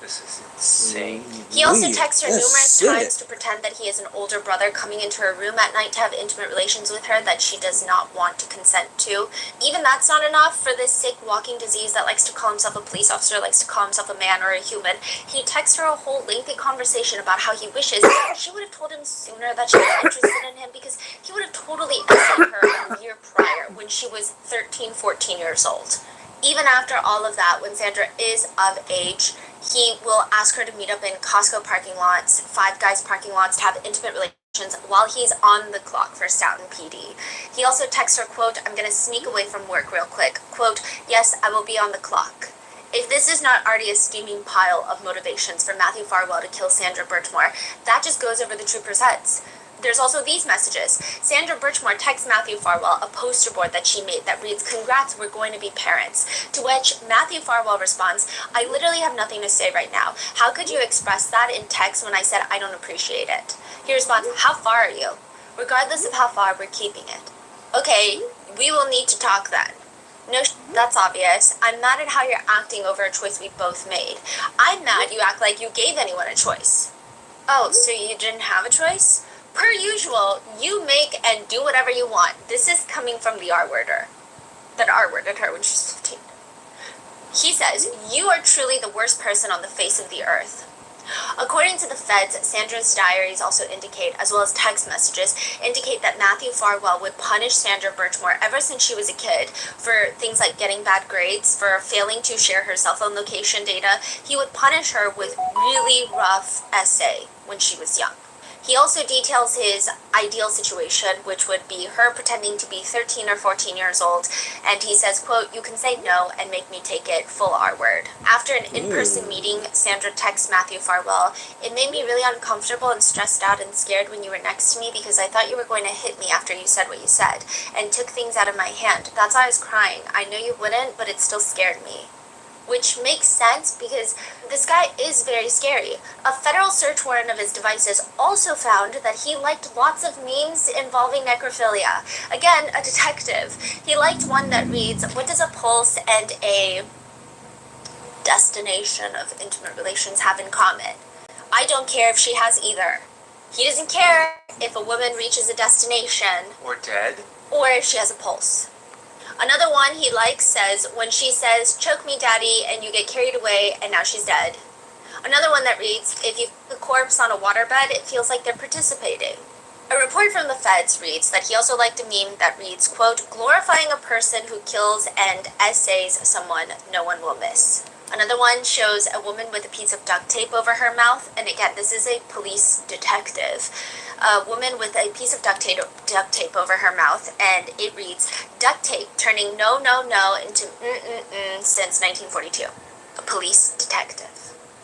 This is insane. He also Weird. texts her That's numerous sick. times to pretend that he is an older brother coming into her room at night to have intimate relations with her that she does not want to consent to. Even that's not enough for this sick walking disease that likes to call himself a police officer, likes to call himself a man or a human. He texts her a whole lengthy conversation about how he wishes she would have told him sooner that she was interested in him, because he would have totally essayed her a year prior when she was 13, 14 years old. Even after all of that, when Sandra is of age, he will ask her to meet up in Costco parking lots, Five Guys parking lots, to have intimate relations while he's on the clock for Stoughton PD. He also texts her, quote, I'm going to sneak away from work real quick. Quote, yes, I will be on the clock. If this is not already a steaming pile of motivations for Matthew Farwell to kill Sandra Birchmore, that just goes over the trooper's heads. There's also these messages. Sandra Birchmore texts Matthew Farwell a poster board that she made that reads, congrats, we're going to be parents. To which Matthew Farwell responds, I literally have nothing to say right now. How could you express that in text when I said I don't appreciate it? He responds, how far are you? Regardless of how far, we're keeping it. Okay, we will need to talk then. No, that's obvious. I'm mad at how you're acting over a choice we both made. I'm mad you act like you gave anyone a choice. Oh, so you didn't have a choice? Per usual, you make and do whatever you want. This is coming from the R-worder that R-worded her when she was 15. He says, you are truly the worst person on the face of the earth. According to the feds, Sandra's diaries also indicate, as well as text messages, indicate that Matthew Farwell would punish Sandra Birchmore ever since she was a kid for things like getting bad grades, for failing to share her cell phone location data. He would punish her with really rough essay when she was young. He also details his ideal situation, which would be her pretending to be 13 or 14 years old, and he says, quote, you can say no and make me take it, full R-word. After an in-person meeting, Sandra texts Matthew Farwell, it made me really uncomfortable and stressed out and scared when you were next to me because I thought you were going to hit me after you said what you said, and took things out of my hand. That's why I was crying. I know you wouldn't, but it still scared me. Which makes sense because this guy is very scary. A federal search warrant of his devices also found that he liked lots of memes involving necrophilia. Again, a detective. He liked one that reads, what does a pulse and a destination of intimate relations have in common? I don't care if she has either. He doesn't care if a woman reaches a destination Or dead? or if she has a pulse. Another one he likes says, when she says, choke me daddy, and you get carried away and now she's dead. Another one that reads, if you put a corpse on a waterbed, it feels like they're participating. A report from the feds reads that he also liked a meme that reads, quote, glorifying a person who kills and essays someone no one will miss. Another one shows a woman with a piece of duct tape over her mouth, and again, this is a police detective. A woman with a piece of duct tape over her mouth, and it reads, duct tape turning no, no, no into since 1942. A police detective.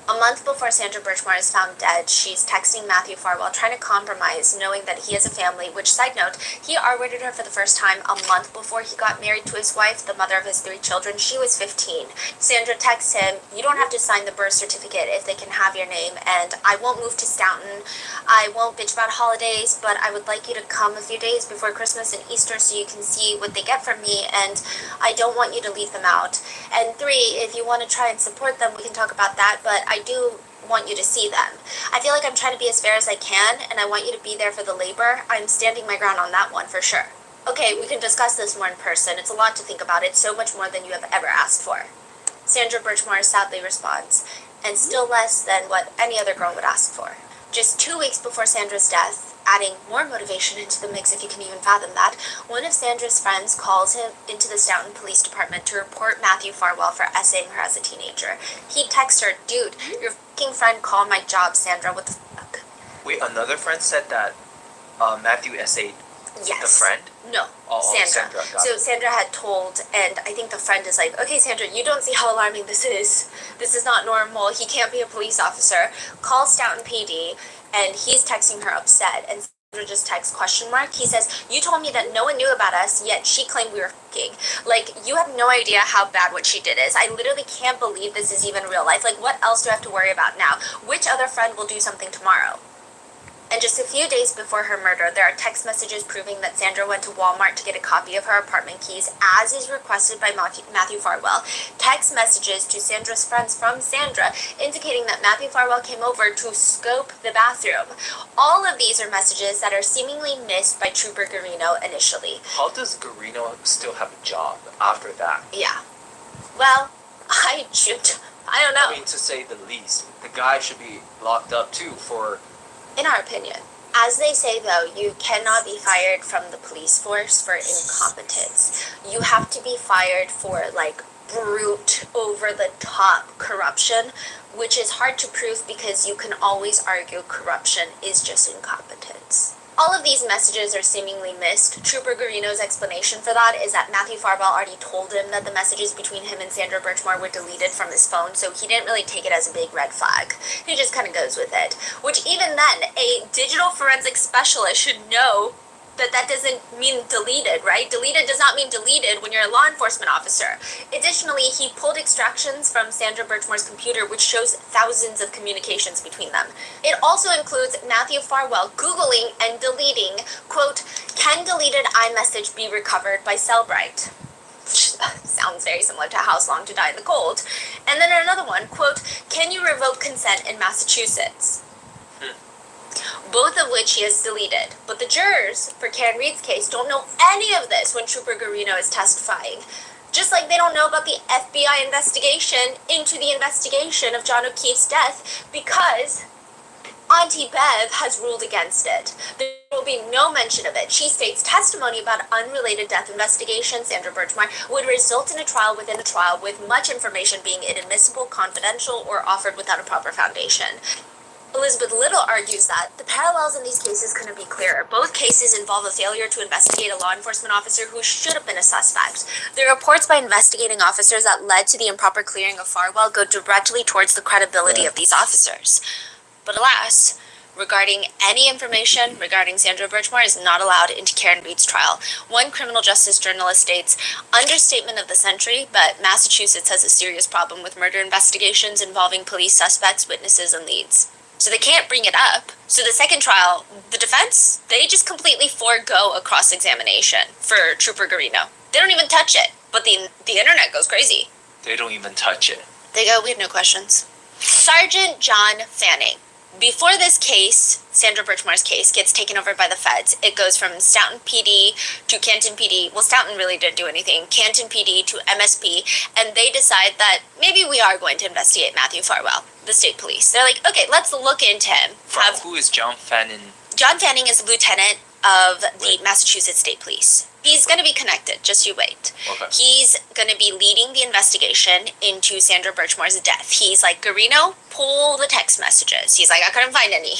A month before Sandra Birchmore is found dead, she's texting Matthew Farwell trying to compromise, knowing that he has a family, which, side note, he R-worded her for the first time a month before he got married to his wife, the mother of his 3 children. She was 15. Sandra texts him, you don't have to sign the birth certificate if they can have your name, and I won't move to Stoughton. I won't bitch about holidays, but I would like you to come a few days before Christmas and Easter so you can see what they get from me, and I don't want you to leave them out. And 3, if you want to try and support them, we can talk about that, but I do want you to see them. I feel like I'm trying to be as fair as I can, and I want you to be there for the labor. I'm standing my ground on that one for sure. Okay, we can discuss this more in person. It's a lot to think about. It's so much more than you have ever asked for. Sandra Birchmore sadly responds, and still less than what any other girl would ask for. Just 2 weeks before Sandra's death, adding more motivation into the mix if you can even fathom that, one of Sandra's friends calls him into the Stoughton Police Department to report Matthew Farwell for essaying her as a teenager. He texts her, dude, your fucking friend called my job, Sandra, what the fuck? Wait, another friend said that Matthew essayed Yes. The friend? No, Oh, Sandra. Sandra, got So it. Sandra had told, and I think the friend is like, okay, Sandra, you don't see how alarming this is. This is not normal. He can't be a police officer. Call Stoughton PD, and he's texting her upset, and Sandra just texts question mark. He says, you told me that no one knew about us, yet she claimed we were f***ing. Like, you have no idea how bad what she did is. I literally can't believe this is even real life. Like, what else do I have to worry about now? Which other friend will do something tomorrow? And just a few days before her murder, there are text messages proving that Sandra went to Walmart to get a copy of her apartment keys, as is requested by Matthew Farwell. Text messages to Sandra's friends from Sandra indicating that Matthew Farwell came over to scope the bathroom. All of these are messages that are seemingly missed by Trooper Garino initially. How does Garino still have a job after that? Yeah. Well, I don't know. I mean, to say the least, the guy should be locked up too for... In our opinion. As they say, though, you cannot be fired from the police force for incompetence. You have to be fired for, like, brute, over-the-top corruption, which is hard to prove because you can always argue corruption is just incompetence. All of these messages are seemingly missed. Trooper Garino's explanation for that is that Matthew Farwell already told him that the messages between him and Sandra Birchmore were deleted from his phone, so he didn't really take it as a big red flag. He just kind of goes with it. Which even then, a digital forensic specialist should know that doesn't mean deleted, right? Deleted does not mean deleted when you're a law enforcement officer. Additionally, he pulled extractions from Sandra Birchmore's computer, which shows thousands of communications between them. It also includes Matthew Farwell Googling and deleting, quote, "Can deleted iMessage be recovered by Cellbrite?" Sounds very similar to How Long to Die in the Cold. And then another one, quote, "Can you revoke consent in Massachusetts?" Both of which he has deleted. But the jurors for Karen Reed's case don't know any of this when Trooper Garino is testifying. Just like they don't know about the FBI investigation into the investigation of John O'Keefe's death because Auntie Bev has ruled against it. There will be no mention of it. She states testimony about unrelated death investigation, Sandra Birchmore, would result in a trial within a trial with much information being inadmissible, confidential, or offered without a proper foundation. Elizabeth Little argues that the parallels in these cases couldn't be clearer. Both cases involve a failure to investigate a law enforcement officer who should have been a suspect. The reports by investigating officers that led to the improper clearing of Farwell go directly towards the credibility of these officers. But alas, regarding any information regarding Sandra Birchmore is not allowed into Karen Reed's trial. One criminal justice journalist states, "Understatement of the century, but Massachusetts has a serious problem with murder investigations involving police suspects, witnesses, and leads." So they can't bring it up. So the second trial, the defense, they just completely forego a cross-examination for Trooper Garino. They don't even touch it, but the internet goes crazy. They don't even touch it. They go, "We have no questions." Sergeant John Fanning. Before this case, Sandra Birchmore's case, gets taken over by the feds, it goes from Stoughton PD to Canton PD. Well, Stoughton really didn't do anything. Canton PD to MSP, and they decide that maybe we are going to investigate Matthew Farwell, the state police. They're like, okay, let's look into him. Who is John Fanning? John Fanning is lieutenant of the Massachusetts State Police. He's going to be connected, just you wait. Okay. He's going to be leading the investigation into Sandra Birchmore's death. He's like, Garino, pull the text messages. He's like, I couldn't find any.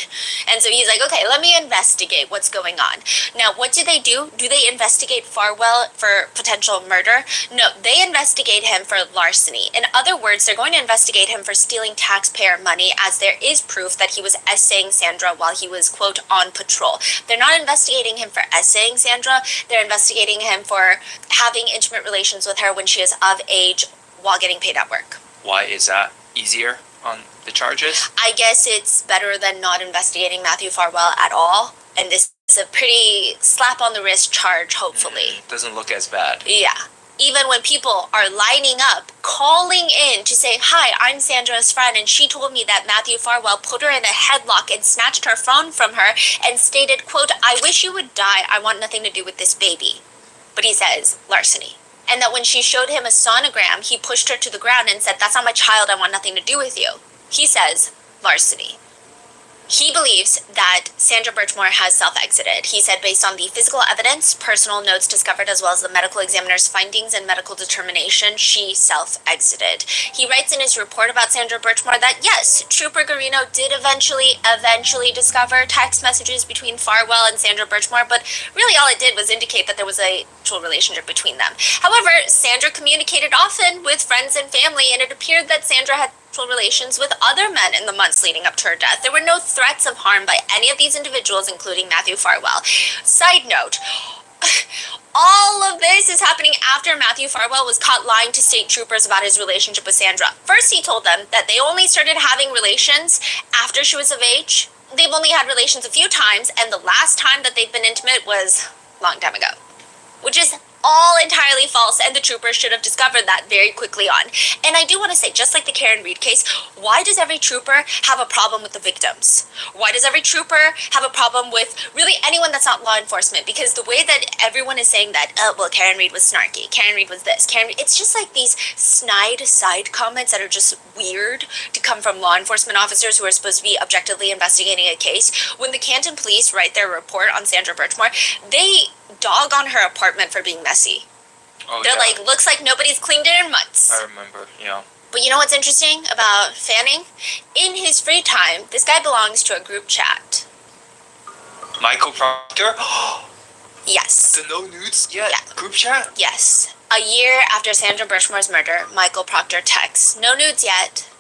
And so he's like, okay, let me investigate what's going on. Now, what do? Do they investigate Farwell for potential murder? No, they investigate him for larceny. In other words, they're going to investigate him for stealing taxpayer money, as there is proof that he was essaying Sandra while he was, quote, on patrol. They're not investigating him for essaying Sandra. They're investigating him for having intimate relations with her when she is of age while getting paid at work. Why is that easier on the charges? I guess it's better than not investigating Matthew Farwell at all. And this is a pretty slap on the wrist charge, hopefully. Doesn't look as bad. Yeah. Even when people are lining up, calling in to say, "Hi, I'm Sandra's friend, and she told me that Matthew Farwell put her in a headlock and snatched her phone from her and stated, quote, I wish you would die. I want nothing to do with this baby." But he says larceny. And that when she showed him a sonogram, he pushed her to the ground and said, "That's not my child. I want nothing to do with you." He says larceny. He believes that Sandra Birchmore has self-exited. He said based on the physical evidence, personal notes discovered, as well as the medical examiner's findings and medical determination, she self-exited. He writes in his report about Sandra Birchmore that yes, Trooper Garino did eventually discover text messages between Farwell and Sandra Birchmore, but really all it did was indicate that there was a actual relationship between them. However, Sandra communicated often with friends and family, and it appeared that Sandra had relations with other men in the months leading up to her death. There were no threats of harm by any of these individuals, including Matthew Farwell. Side note, all of this is happening after Matthew Farwell was caught lying to state troopers about his relationship with Sandra. First, he told them that they only started having relations after she was of age. They've only had relations a few times, and the last time that they've been intimate was a long time ago, which is all entirely false, and the troopers should have discovered that very quickly on. And I do want to say, just like the Karen Reed case, why does every trooper have a problem with the victims? Why does every trooper have a problem with really anyone that's not law enforcement? Because the way that everyone is saying that, oh, well, Karen Reed was snarky, Karen Reed was this, it's just like these snide side comments that are just weird to come from law enforcement officers who are supposed to be objectively investigating a case. When the Canton police write their report on Sandra Birchmore, they dog on her apartment for being messy. Oh, They're yeah. like, looks like nobody's cleaned it in months. I remember, yeah. But you know what's interesting about Fanning? In his free time, this guy belongs to a group chat. Michael Proctor? Yes. The no nudes yet? Yeah. Group chat? Yes. A year after Sandra Birchmore's murder, Michael Proctor texts, no nudes yet.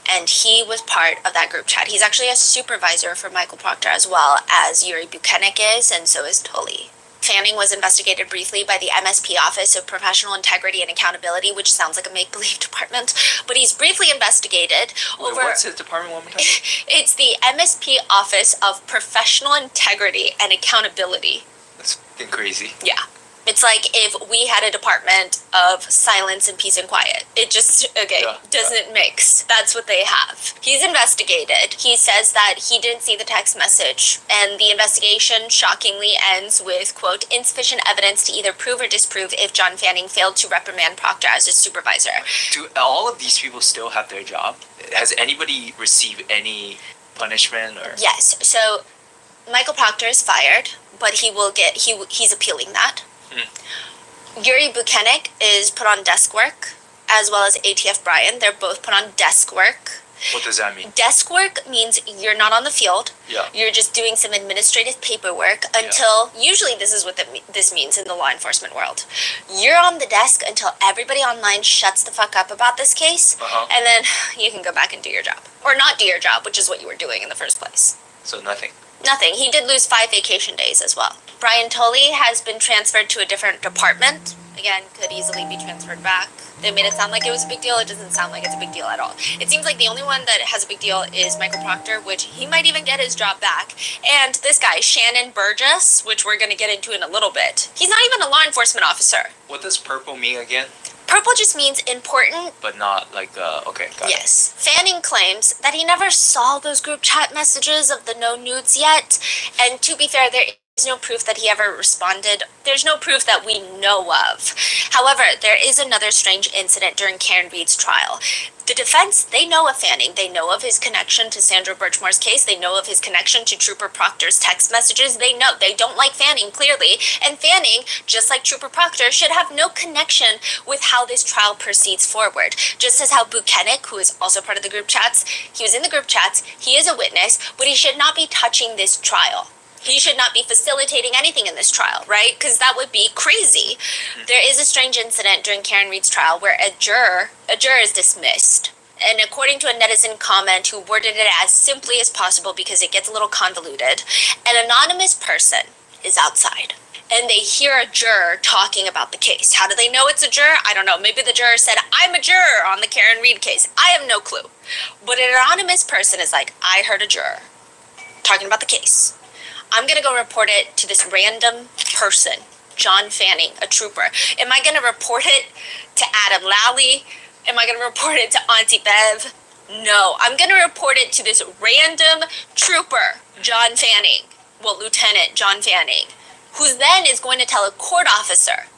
And he was part of that group chat. He's actually a supervisor for Michael Proctor, as well as Yuri Buchanek is, and so is Tully. Fanning was investigated briefly by the MSP Office of Professional Integrity and Accountability, which sounds like a make-believe department, but he's briefly investigated over... Wait, what's his department one more time? It's the MSP Office of Professional Integrity and Accountability. That's fucking crazy. Yeah. It's like if we had a department of silence and peace and quiet. It just, doesn't mix. That's what they have. He's investigated. He says that he didn't see the text message, and the investigation shockingly ends with, quote, insufficient evidence to either prove or disprove if John Fanning failed to reprimand Proctor as his supervisor. Do all of these people still have their job? Has anybody received any punishment or... Yes. So Michael Proctor is fired, but he's appealing that. Yuri Buchanek is put on desk work, as well as ATF Bryan. They're both put on desk work. What does that mean? Desk work means you're not on the field. Yeah. You're just doing some administrative paperwork until, usually this is what this means in the law enforcement world. You're on the desk until everybody online shuts the fuck up about this case, and then you can go back and do your job. Or not do your job, which is what you were doing in the first place. So nothing. Nothing. He did lose 5 vacation days as well. Brian Tully has been transferred to a different department. Again, could easily be transferred back. They made it sound like it was a big deal. It doesn't sound like it's a big deal at all. It seems like the only one that has a big deal is Michael Proctor, which he might even get his job back. And this guy, Shannon Burgess, which we're going to get into in a little bit. He's not even a law enforcement officer. What does purple mean again? Purple just means important. But not like, okay, got it. Yes. Fanning claims that he never saw those group chat messages of the no nudes yet. And to be fair, there is no proof that he ever responded. There's no proof that we know of. However, there is another strange incident during Karen Reed's trial. The defense, they know of Fanning. They know of his connection to Sandra Birchmore's case. They know of his connection to Trooper Proctor's text messages. They know. They don't like Fanning, clearly. And Fanning, just like Trooper Proctor, should have no connection with how this trial proceeds forward. Just as how Buchanek, who is also part of the group chats, he was in the group chats, he is a witness, but he should not be touching this trial. He should not be facilitating anything in this trial, right? Because that would be crazy. There is a strange incident during Karen Reed's trial where a juror is dismissed. And according to a netizen comment who worded it as simply as possible because it gets a little convoluted, an anonymous person is outside. And they hear a juror talking about the case. How do they know it's a juror? I don't know. Maybe the juror said, I'm a juror on the Karen Reed case. I have no clue. But an anonymous person is like, I heard a juror talking about the case. I'm going to go report it to this random person, John Fanning, a trooper. Am I going to report it to Adam Lally? Am I going to report it to Auntie Bev? No, I'm going to report it to this random trooper, John Fanning. Well, Lieutenant John Fanning, who then is going to tell a court officer.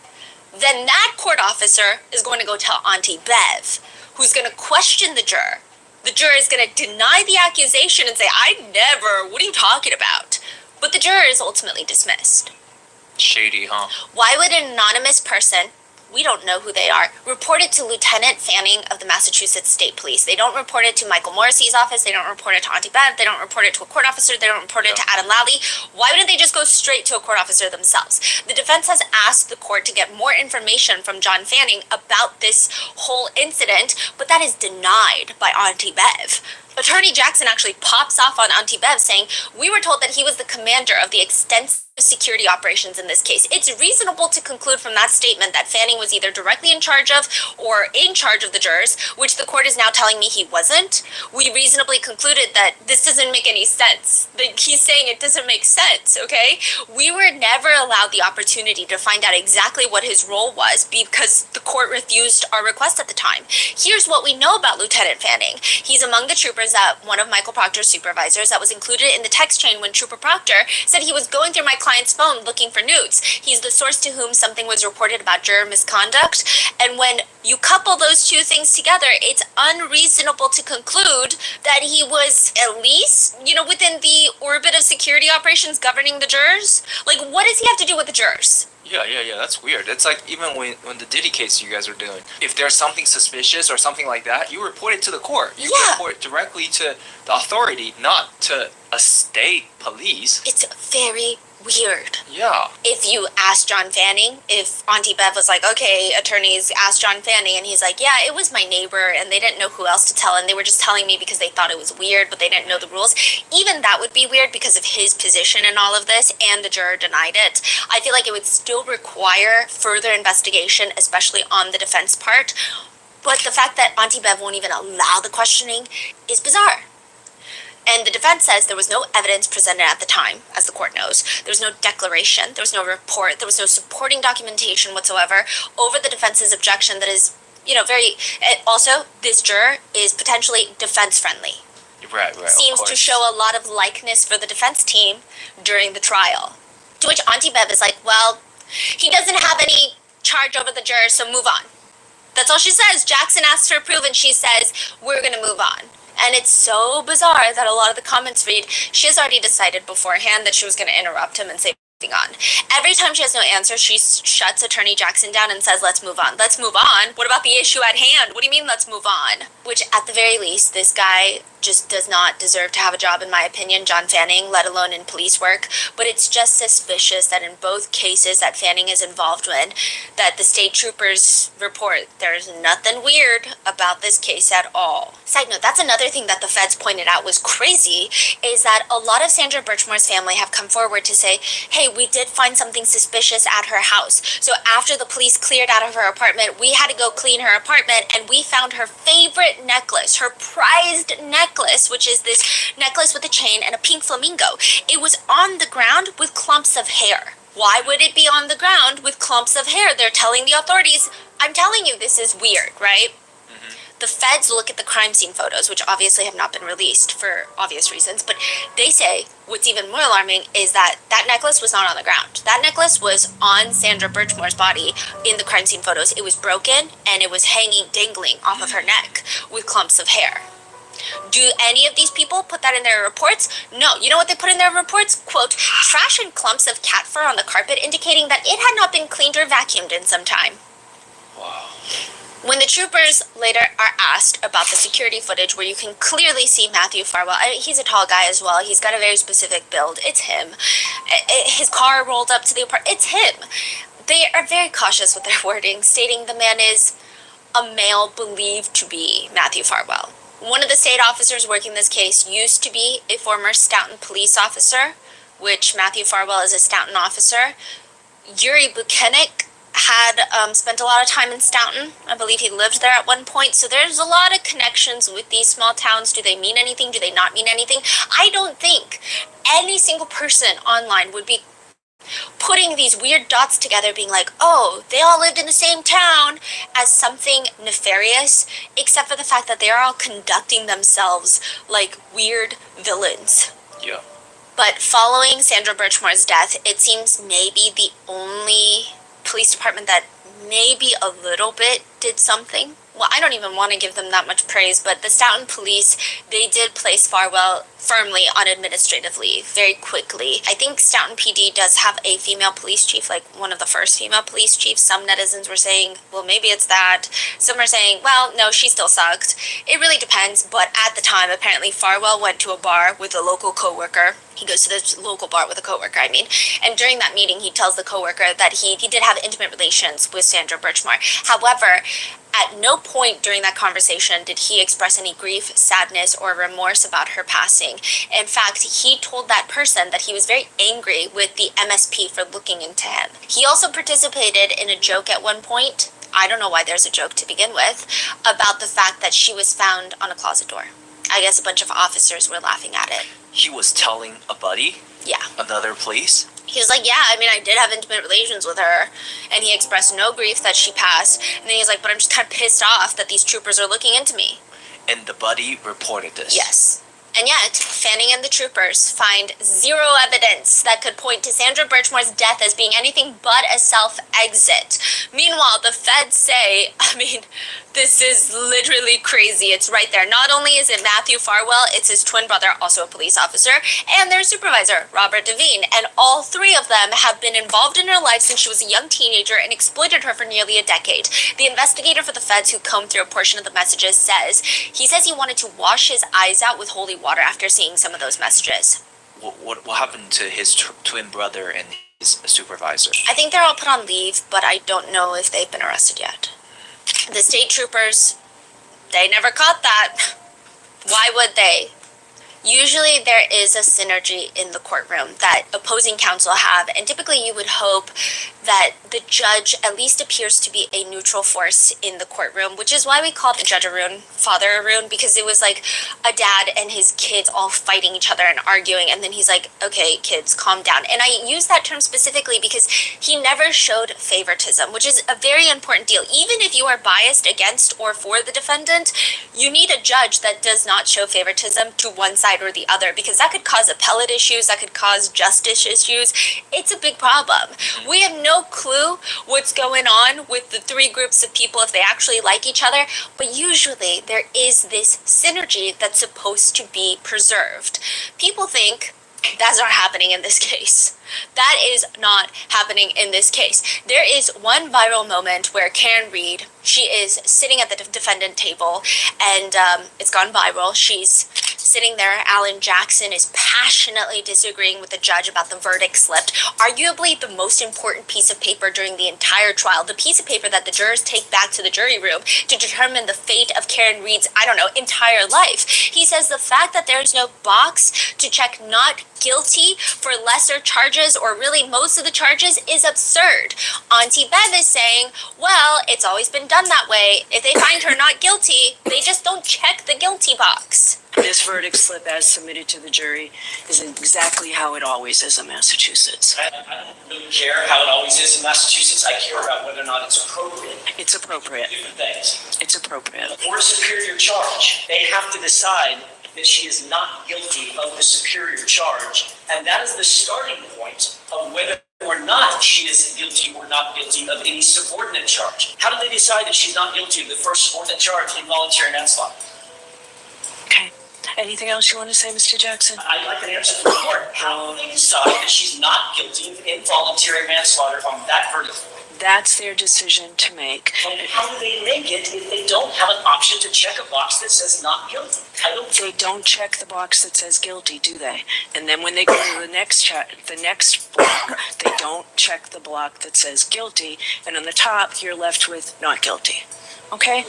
Then that court officer is going to go tell Auntie Bev, who's going to question the juror. The juror is going to deny the accusation and say, I never, what are you talking about? But the juror is ultimately dismissed. Shady, huh? Why would an anonymous person, we don't know who they are, report it to Lieutenant Fanning of the Massachusetts State Police? They don't report it to Michael Morrissey's office. They don't report it to Auntie Bev. They don't report it to a court officer. They don't report it to Adam Lally. Why wouldn't they just go straight to a court officer themselves? The defense has asked the court to get more information from John Fanning about this whole incident, but that is denied by Auntie Bev. Attorney Jackson actually pops off on Auntie Bev saying, we were told that he was the commander of the extensive security operations in this case. It's reasonable to conclude from that statement that Fanning was either directly in charge of or in charge of the jurors, which the court is now telling me he wasn't. We reasonably concluded that this doesn't make any sense. He's saying it doesn't make sense, okay? We were never allowed the opportunity to find out exactly what his role was because the court refused our request at the time. Here's what we know about Lieutenant Fanning. He's among the troopers that one of Michael Proctor's supervisors that was included in the text chain when Trooper Proctor said he was going through my client's phone looking for nudes. He's the source to whom something was reported about juror misconduct. And when you couple those two things together, it's unreasonable to conclude that he was at least, within the orbit of security operations governing the jurors. Like, what does he have to do with the jurors? Yeah, that's weird. It's like even when the Diddy case you guys are doing, if there's something suspicious or something like that, you report it to the court. You report directly to the authority, not to a state police. It's very weird. Yeah. If you ask John Fanning, if Auntie Bev was like, okay, attorneys, ask John Fanning, and he's like, yeah, it was my neighbor, and they didn't know who else to tell, and they were just telling me because they thought it was weird, but they didn't know the rules. Even that would be weird because of his position in all of this, and the juror denied it. I feel like it would still require further investigation, especially on the defense part, but the fact that Auntie Bev won't even allow the questioning is bizarre. And the defense says there was no evidence presented at the time, as the court knows. There was no declaration, there was no report, there was no supporting documentation whatsoever over the defense's objection that is, very... Also, this juror is potentially defense-friendly. Right, Seems to show a lot of likeness for the defense team during the trial. To which Auntie Bev is like, well, he doesn't have any charge over the jurors, so move on. That's all she says. Jackson asks for proof, and she says, we're going to move on. And it's so bizarre that a lot of the comments read, she has already decided beforehand that she was going to interrupt him and say, moving on. Every time she has no answer, she shuts Attorney Jackson down and says, let's move on. Let's move on? What about the issue at hand? What do you mean, let's move on? Which, at the very least, this guy just does not deserve to have a job, in my opinion, John Fanning, let alone in police work. But it's just suspicious that in both cases that Fanning is involved in, that the state troopers report there's nothing weird about this case at all. Side note, that's another thing that the feds pointed out was crazy, is that a lot of Sandra Birchmore's family have come forward to say, hey, we did find something suspicious at her house. So after the police cleared out of her apartment, we had to go clean her apartment, and we found her favorite necklace, her prized necklace, which is this necklace with a chain and a pink flamingo. It was on the ground with clumps of hair. Why would it be on the ground with clumps of hair? They're telling the authorities, I'm telling you, this is weird, right? The feds look at the crime scene photos, which obviously have not been released for obvious reasons, but they say what's even more alarming is that that necklace was not on the ground. That necklace was on Sandra Birchmore's body in the crime scene photos. It was broken, and it was hanging, dangling off of her neck with clumps of hair. Do any of these people put that in their reports? No. You know what they put in their reports? Quote, trash and clumps of cat fur on the carpet indicating that it had not been cleaned or vacuumed in some time. Wow. When the troopers later are asked about the security footage where you can clearly see Matthew Farwell, he's a tall guy as well, he's got a very specific build, it's him. His car rolled up to the apartment, it's him. They are very cautious with their wording, stating the man is a male believed to be Matthew Farwell. One of the state officers working this case used to be a former Stoughton police officer, which Matthew Farwell is a Stoughton officer. Yuri Buchanek had spent a lot of time in Stoughton. I believe he lived there at one point. So there's a lot of connections with these small towns. Do they mean anything? Do they not mean anything? I don't think any single person online would be putting these weird dots together being like, oh, they all lived in the same town, as something nefarious, except for the fact that they're all conducting themselves like weird villains. Yeah. But following Sandra Birchmore's death, it seems maybe the only police department that maybe a little bit did something well, I don't even want to give them that much praise, but the Stoughton police, they did place Farwell firmly on administrative leave very quickly. I think Stoughton PD does have a female police chief, like one of the first female police chiefs. Some netizens were saying, well, maybe it's that. Some are saying, well, no, she still sucked. It really depends, but at the time, apparently Farwell went to a bar with a local coworker. He goes to this local bar with a coworker, and during that meeting, he tells the coworker that he did have intimate relations with Sandra Birchmore. However, at no point during that conversation did he express any grief, sadness, or remorse about her passing. In fact, he told that person that he was very angry with the MSP for looking into him. He also participated in a joke at one point, I don't know why there's a joke to begin with, about the fact that she was found on a closet door. I guess a bunch of officers were laughing at it. He was telling a buddy? Yeah. Another police? He was like, yeah, I did have intimate relations with her. And he expressed no grief that she passed. And then he was like, but I'm just kind of pissed off that these troopers are looking into me. And the buddy reported this? Yes. And yet, Fanning and the troopers find zero evidence that could point to Sandra Birchmore's death as being anything but a self-exit. Meanwhile, the feds say, this is literally crazy. It's right there. Not only is it Matthew Farwell, it's his twin brother, also a police officer, and their supervisor, Robert Devine. And all three of them have been involved in her life since she was a young teenager and exploited her for nearly a decade. The investigator for the feds who combed through a portion of the messages says he wanted to wash his eyes out with holy water after seeing some of those messages. What happened to his twin brother and his supervisor? I think they're all put on leave, but I don't know if they've been arrested yet. The state troopers, they never caught that. Why would they? Usually there is a synergy in the courtroom that opposing counsel have, and typically you would hope that the judge at least appears to be a neutral force in the courtroom, which is why we called Judge Arun Father Arun, because it was like a dad and his kids all fighting each other and arguing, and then he's like, okay, kids, calm down. And I use that term specifically because he never showed favoritism, which is a very important deal. Even if you are biased against or for the defendant, you need a judge that does not show favoritism to one side or the other, because that could cause appellate issues, that could cause justice issues. It's a big problem. We have no clue what's going on with the three groups of people if they actually like each other, but usually there is this synergy that's supposed to be preserved. People think that's not happening in this case. That is not happening in this case. There is one viral moment where Karen Reed, she is sitting at the defendant table, and it's gone viral. She's sitting there. Alan Jackson is passionately disagreeing with the judge about the verdict slip. Arguably the most important piece of paper during the entire trial, the piece of paper that the jurors take back to the jury room to determine the fate of Karen Reed's, entire life. He says the fact that there's no box to check not guilty for lesser charges, or really most of the charges, is absurd. Auntie Bev is saying, well, it's always been done that way. If they find her not guilty, they just don't check the guilty box. This verdict slip as submitted to the jury is exactly how it always is in Massachusetts. I don't really care how it always is in Massachusetts. I care about whether or not it's appropriate. It's appropriate. Different things. It's appropriate. For a superior charge, they have to decide that she is not guilty of the superior charge, and that is the starting point of whether or not she is guilty or not guilty of any subordinate charge. How do they decide that she's not guilty of the first subordinate charge, involuntary manslaughter? Okay. Anything else you want to say, Mr. Jackson? I'd like an answer from the court. How do they decide that she's not guilty of involuntary manslaughter on that verdict? That's their decision to make. And how do they make it if they don't have an option to check a box that says not guilty? They don't check the box that says guilty, do they? And then when they go to the next block, they don't check the block that says guilty, and on the top, you're left with not guilty. Okay?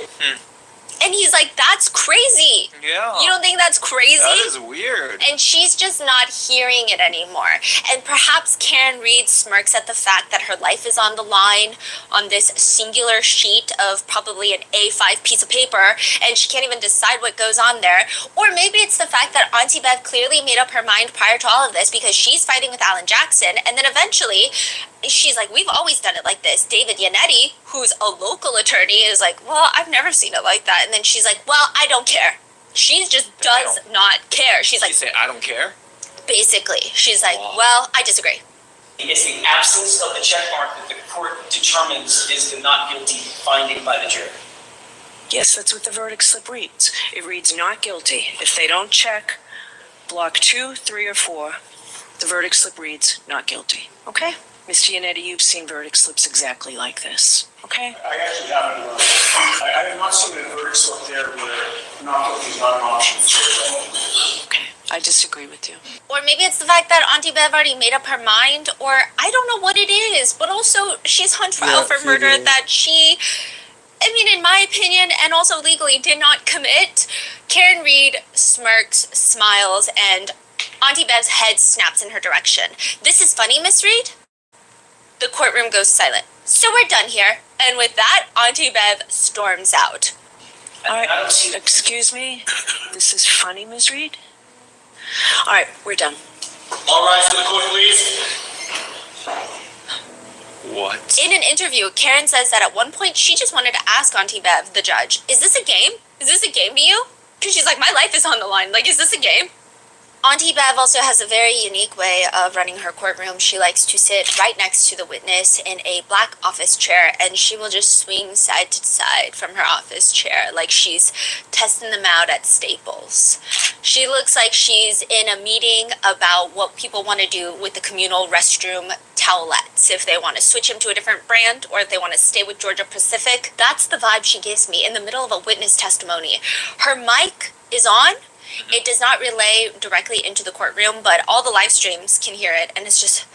And he's like, that's crazy. Yeah. You don't think that's crazy? That is weird. And she's just not hearing it anymore. And perhaps Karen Reed smirks at the fact that her life is on the line on this singular sheet of probably an A5 piece of paper, and she can't even decide what goes on there. Or maybe it's the fact that Auntie Bev clearly made up her mind prior to all of this, because she's fighting with Alan Jackson, and then eventually she's like, we've always done it like this. David Yannetti, who's a local attorney, is like, well, I've never seen it like that. And then she's like, well, I don't care. She just does not care. She's like, You say, I don't care? basically, she's like, Wow. well, I disagree. It's the absence of the check mark that the court determines is the not guilty finding by the jury. Yes, that's what the verdict slip reads. It reads not guilty. If they don't check block 2, 3, or 4, the verdict slip reads not guilty. Okay? Mr. Yannetti, you've seen verdict slips exactly like this. Okay? I actually haven't. I have not seen a verdict slip there where not guilty is not an option for Okay. I disagree with you. Or maybe it's the fact that Auntie Bev already made up her mind, or I don't know what it is, but also she's on trial for murder that she, I mean, in my opinion, and also legally, did not commit. Karen Reed smirks, smiles, and Auntie Bev's head snaps in her direction. This is funny, Miss Reed? The courtroom goes silent. So we're done here. And with that, Auntie Bev storms out. All right, excuse me. This is funny, Ms. Reed? All right, we're done. All rise for the court, please. What? In an interview, Karen says that at one point she just wanted to ask Auntie Bev, the judge, is this a game? Is this a game to you? Because she's like, my life is on the line. Like, is this a game? Auntie Bev also has a very unique way of running her courtroom. She likes to sit right next to the witness in a black office chair, and she will just swing side to side from her office chair like she's testing them out at Staples. She looks like she's in a meeting about what people want to do with the communal restroom towelettes, if they want to switch them to a different brand or if they want to stay with Georgia Pacific. That's the vibe she gives me in the middle of a witness testimony. Her mic is on. It does not relay directly into the courtroom, but all the live streams can hear it, and it's just...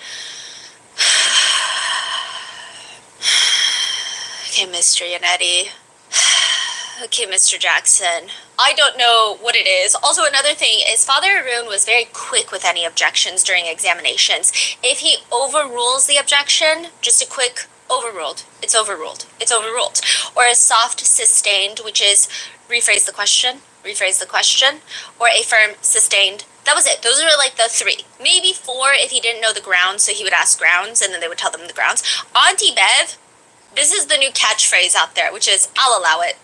Okay, Mr. Yannetti. Okay, Mr. Jackson. I don't know what it is. Also, another thing is Father Arun was very quick with any objections during examinations. If he overrules the objection, just a quick overruled. It's overruled. It's overruled. Or a soft sustained, which is rephrase the question, or a firm sustained. That was it. Those were like the 3. Maybe 4 if he didn't know the grounds, so he would ask grounds, and then they would tell them the grounds. Auntie Bev, this is the new catchphrase out there, which is, I'll allow it.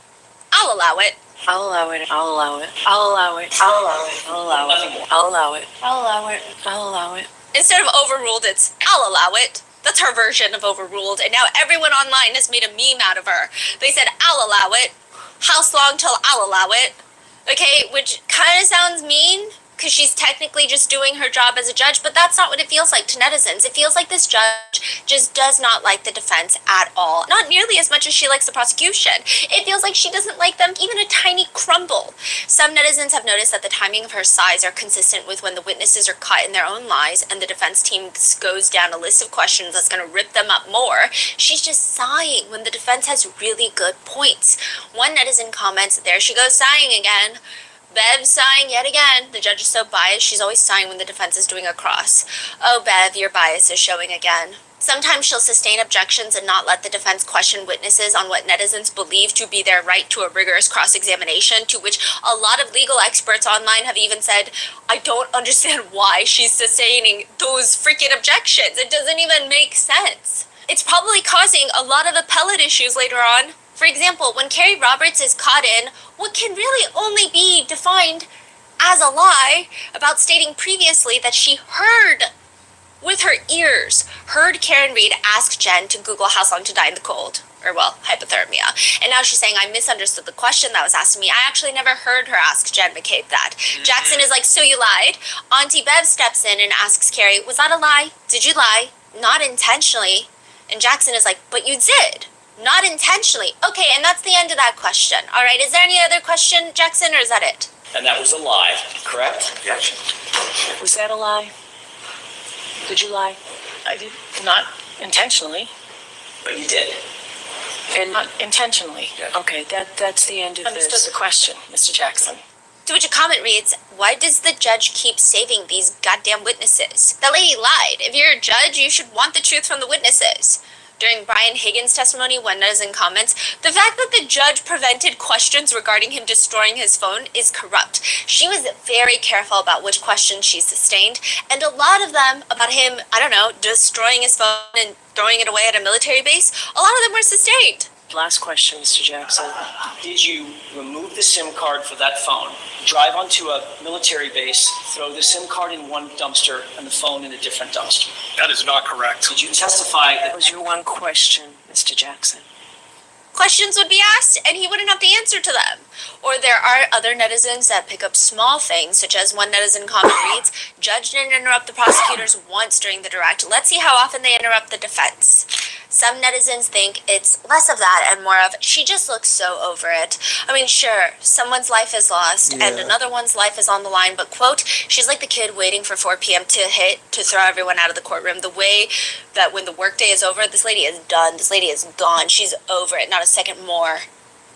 I'll allow it. I'll allow it. I'll allow it. I'll allow it. I'll allow it. I'll allow it. I'll allow it. I'll allow it. I'll allow it. Instead of overruled, it's, I'll allow it. That's her version of overruled, and now everyone online has made a meme out of her. They said, I'll allow it. House long till I'll allow it. Okay, which kind of sounds mean, because she's technically just doing her job as a judge, but that's not what it feels like to netizens. It feels like this judge just does not like the defense at all. Not nearly as much as she likes the prosecution. It feels like she doesn't like them even a tiny crumble. Some netizens have noticed that the timing of her sighs are consistent with when the witnesses are caught in their own lies and the defense team goes down a list of questions that's going to rip them up more. She's just sighing when the defense has really good points. One netizen comments, there she goes sighing again. Bev sighing yet again. The judge is so biased, she's always sighing when the defense is doing a cross. Oh, Bev, your bias is showing again. Sometimes she'll sustain objections and not let the defense question witnesses on what netizens believe to be their right to a rigorous cross-examination, to which a lot of legal experts online have even said, I don't understand why she's sustaining those freaking objections. It doesn't even make sense. It's probably causing a lot of appellate issues later on. For example, when Carrie Roberts is caught in what can really only be defined as a lie about stating previously that she heard with her ears, heard Karen Reed ask Jen to Google how long to die in the cold, or well, hypothermia. And now she's saying, I misunderstood the question that was asked to me. I actually never heard her ask Jen McCabe that. Jackson is like, so you lied? Auntie Bev steps in and asks Carrie, was that a lie? Did you lie? Not intentionally. And Jackson is like, but you did. Not intentionally. Okay, and that's the end of that question. All right, is there any other question, Jackson, or is that it? And that was a lie, correct? Yes. Was that a lie? Did you lie? I did not intentionally, But you did. And not intentionally. okay, that's the end of Understood this. the question, Mr. Jackson. To which a comment reads, why does the judge keep saving these goddamn witnesses? The lady lied. If you're a judge, you should want the truth from the witnesses. During Brian Higgins' testimony, one netizen comments, the fact that the judge prevented questions regarding him destroying his phone is corrupt. She was very careful about which questions she sustained, and a lot of them about him, I don't know, destroying his phone and throwing it away at a military base, a lot of them were sustained. Last question, Mr. Jackson. Did you remove the SIM card for that phone, drive onto a military base, throw the SIM card in one dumpster and the phone in a different dumpster? That is not correct. Did you testify That that was your one question, Mr. Jackson. questions would be asked and he wouldn't have the answer to them. Or there are other netizens that pick up small things, such as one netizen comment reads, "Judge didn't interrupt the prosecutors once during the direct. Let's see how often they interrupt the defense." Some netizens think it's less of that and more of, she just looks so over it. I mean, sure, someone's life is lost and another one's life is on the line, but quote, she's like the kid waiting for 4 p.m. to hit to throw everyone out of the courtroom. The way that when the workday is over, this lady is done, this lady is gone, she's over it, not a second more.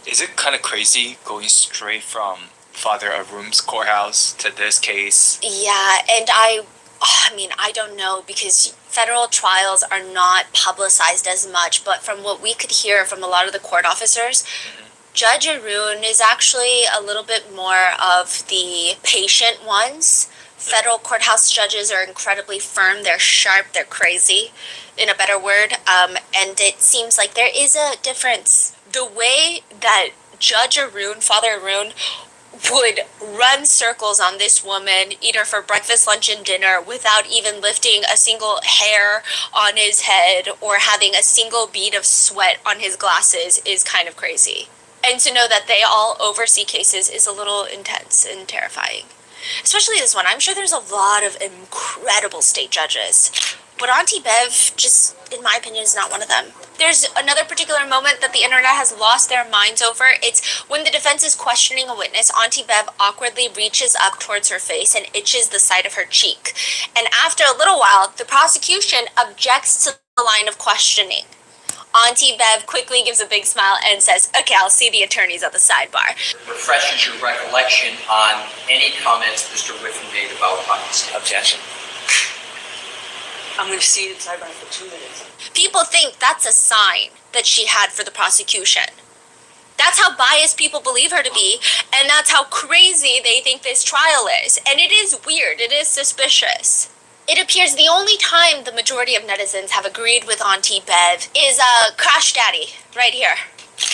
Is it kind of crazy going straight from Father Arum's courthouse to this case? Yeah, and I don't know, because federal trials are not publicized as much, but from what we could hear from a lot of the court officers, Judge Arun is actually a little bit more of the patient ones. Federal courthouse judges are incredibly firm, they're sharp, they're crazy, in a better word, and it seems like there is a difference. The way that Judge Arun, Father Arun, would run circles on this woman, eat her for breakfast, lunch, and dinner without even lifting a single hair on his head or having a single bead of sweat on his glasses is kind of crazy. And to know that they all oversee cases is a little intense and terrifying. Especially this one. I'm sure there's a lot of incredible state judges. But Auntie Bev, just, in my opinion, is not one of them. There's another particular moment that the internet has lost their minds over. It's when the defense is questioning a witness, Auntie Bev awkwardly reaches up towards her face and itches the side of her cheek. And after a little while, the prosecution objects to the line of questioning. Auntie Bev quickly gives a big smile and says, "Okay, I'll see the attorneys at the sidebar." Refreshes your recollection on any comments Mr. Whiffen made about Pakistan. Objection. I'm going to see it sidebar for 2 minutes. People think that's a sign that she had for the prosecution. That's how biased people believe her to be, and that's how crazy they think this trial is. And it is weird, it is suspicious. It appears the only time the majority of netizens have agreed with Auntie Bev is Crash Daddy, right here.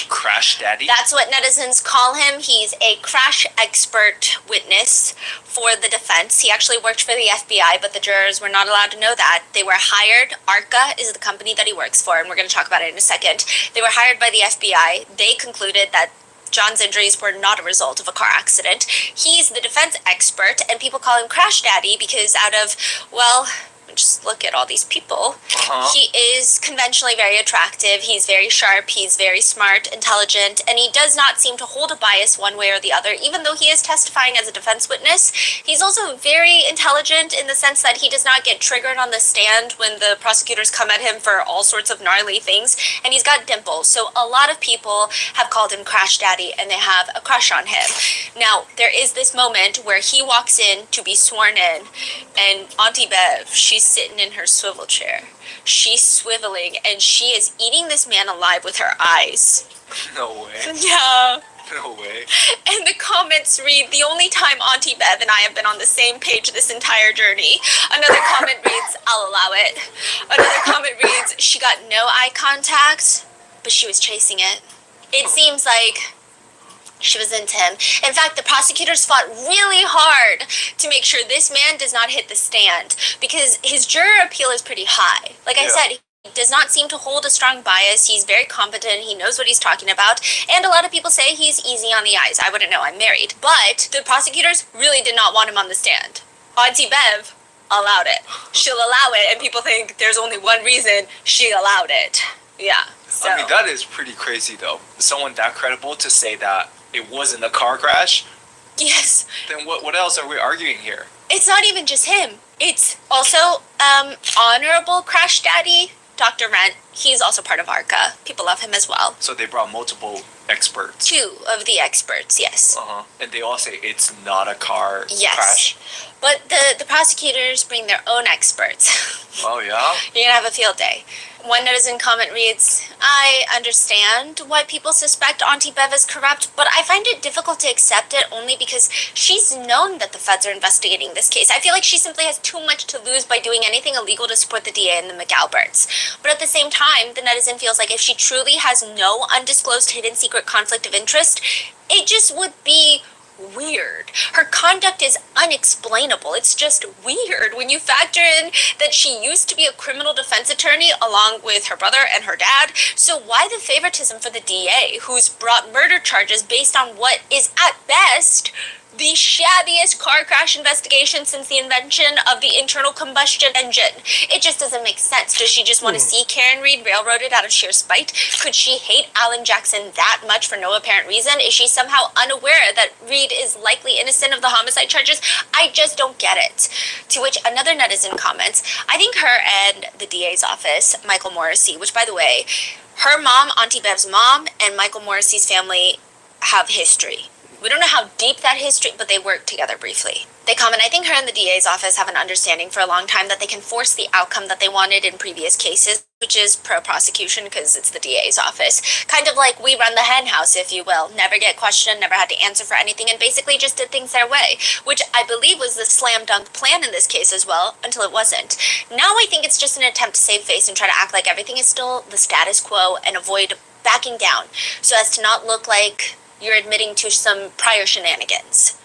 Crash Daddy? That's what netizens call him. He's a crash expert witness for the defense. He actually worked for the FBI, but the jurors were not allowed to know that. They were hired. ARCA is the company that he works for, and we're going to talk about it in a second. They were hired by the FBI. They concluded that John's injuries were not a result of a car accident. He's the defense expert, and people call him Crash Daddy because out of, well, just look at all these people. He is conventionally very attractive. He's very sharp. He's very smart, intelligent, and he does not seem to hold a bias one way or the other. Even though he is testifying as a defense witness, he's also very intelligent in the sense that he does not get triggered on the stand when the prosecutors come at him for all sorts of gnarly things, and he's got dimples. So a lot of people have called him Crash Daddy, and they have a crush on him. Now, there is this moment where he walks in to be sworn in, and Auntie Bev, she's sitting in her swivel chair. She's swiveling, and she is eating this man alive with her eyes. No way. Yeah. No way. And the comments read, "The only time Auntie Bev and I have been on the same page this entire journey." Another comment reads, "I'll allow it." Another comment reads, "She got no eye contact, but she was chasing it." It seems like she was into him. In fact, the prosecutors fought really hard to make sure this man does not hit the stand because his juror appeal is pretty high. Like I said, he does not seem to hold a strong bias. He's very competent. He knows what he's talking about. And a lot of people say he's easy on the eyes. I wouldn't know. I'm married. But the prosecutors really did not want him on the stand. Auntie Bev allowed it. She'll allow it. And people think there's only one reason she allowed it. Yeah. So. I mean, that is pretty crazy, though. Someone that credible to say that it wasn't a car crash? Yes. Then what else are we arguing here? It's not even just him. It's also Honorable Crash Daddy, Dr. Rent. He's also part of ARCA. People love him as well. So they brought multiple experts. 2 of the experts, yes. And they all say it's not a car Yes. crash. But the prosecutors bring their own experts. Oh, yeah? You're gonna have a field day. One netizen comment reads, "I understand why people suspect Auntie Bev is corrupt, but I find it difficult to accept it only because she's known that the feds are investigating this case. I feel like she simply has too much to lose by doing anything illegal to support the DA and the McAlberts." But at the same time, the netizen feels like if she truly has no undisclosed hidden secret conflict of interest, it just would be weird. Her conduct is unexplainable. It's just weird when you factor in that she used to be a criminal defense attorney along with her brother and her dad. So why the favoritism for the DA, who's brought murder charges based on what is at best the shabbiest car crash investigation since the invention of the internal combustion engine? It just doesn't make sense. Does she just want to see Karen Reed railroaded out of sheer spite? Could she hate Alan Jackson that much for no apparent reason? Is she somehow unaware that Reed is likely innocent of the homicide charges? I just don't get it. To which another netizen comments, I think her and the DA's office, Michael Morrissey, which by the way, her mom, Auntie Bev's mom, and Michael Morrissey's family have history. We don't know how deep that history, but they worked together briefly. They comment, I think her and the DA's office have an understanding for a long time that they can force the outcome that they wanted in previous cases, which is pro-prosecution because it's the DA's office. Kind of like we run the hen house, if you will. Never get questioned, never had to answer for anything, and basically just did things their way, which I believe was the slam dunk plan in this case as well, until it wasn't. Now I think it's just an attempt to save face and try to act like everything is still the status quo and avoid backing down so as to not look like you're admitting to some prior shenanigans.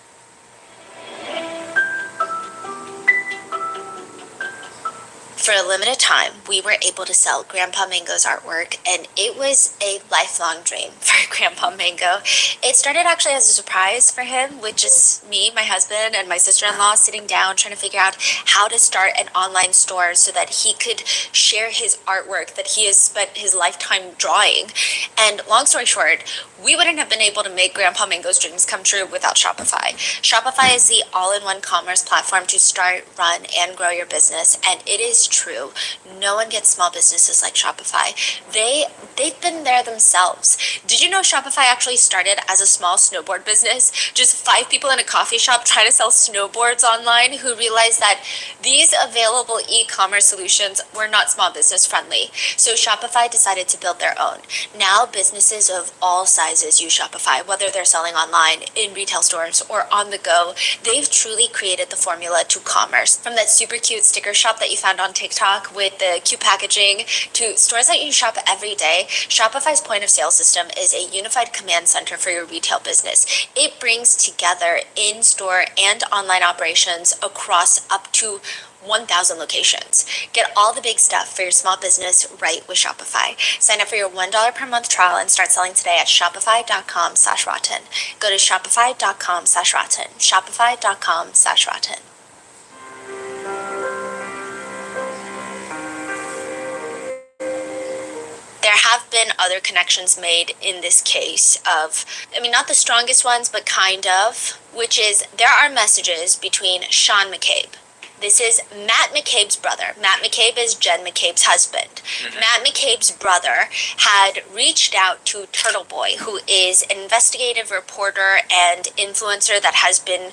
For a limited time, we were able to sell Grandpa Mango's artwork, and it was a lifelong dream for Grandpa Mango. It started actually as a surprise for him, which is me, my husband, and my sister-in-law sitting down trying to figure out how to start an online store so that he could share his artwork that he has spent his lifetime drawing. And long story short, we wouldn't have been able to make Grandpa Mango's dreams come true without Shopify. Shopify is the all-in-one commerce platform to start, run, and grow your business, and it is true. No one gets small businesses like Shopify. They've been there themselves. Did you know Shopify actually started as a small snowboard business? Just 5 people in a coffee shop trying to sell snowboards online who realized that these available e-commerce solutions were not small business friendly. So Shopify decided to build their own. Now businesses of all sizes use Shopify, whether they're selling online, in retail stores, or on the go. They've truly created the formula to commerce. From that super cute sticker shop that you found on TikTok with the cute packaging to stores that you shop every day, Shopify's point of sale system is a unified command center for your retail business. It brings together in-store and online operations across up to 1,000 locations. Get all the big stuff for your small business right with Shopify. Sign up for your $1 per month trial and start selling today at shopify.com/rotten. Go to shopify.com/rotten. Shopify.com/rotten. There have been other connections made in this case of, not the strongest ones, but kind of, which is there are messages between Sean McCabe. This is Matt McCabe's brother. Matt McCabe is Jen McCabe's husband. Mm-hmm. Matt McCabe's brother had reached out to Turtle Boy, who is an investigative reporter and influencer that has been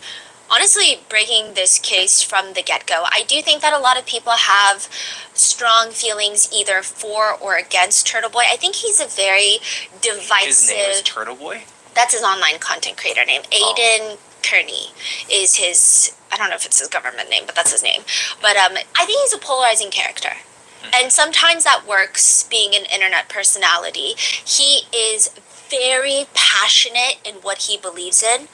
honestly breaking this case from the get-go. I do think that a lot of people have strong feelings either for or against Turtle Boy. I think he's a very divisive... His name is Turtle Boy? That's his online content creator name. Aiden Kearney is his... I don't know if it's his government name, but that's his name. But I think he's a polarizing character. And sometimes that works being an internet personality. He is very passionate in what he believes in.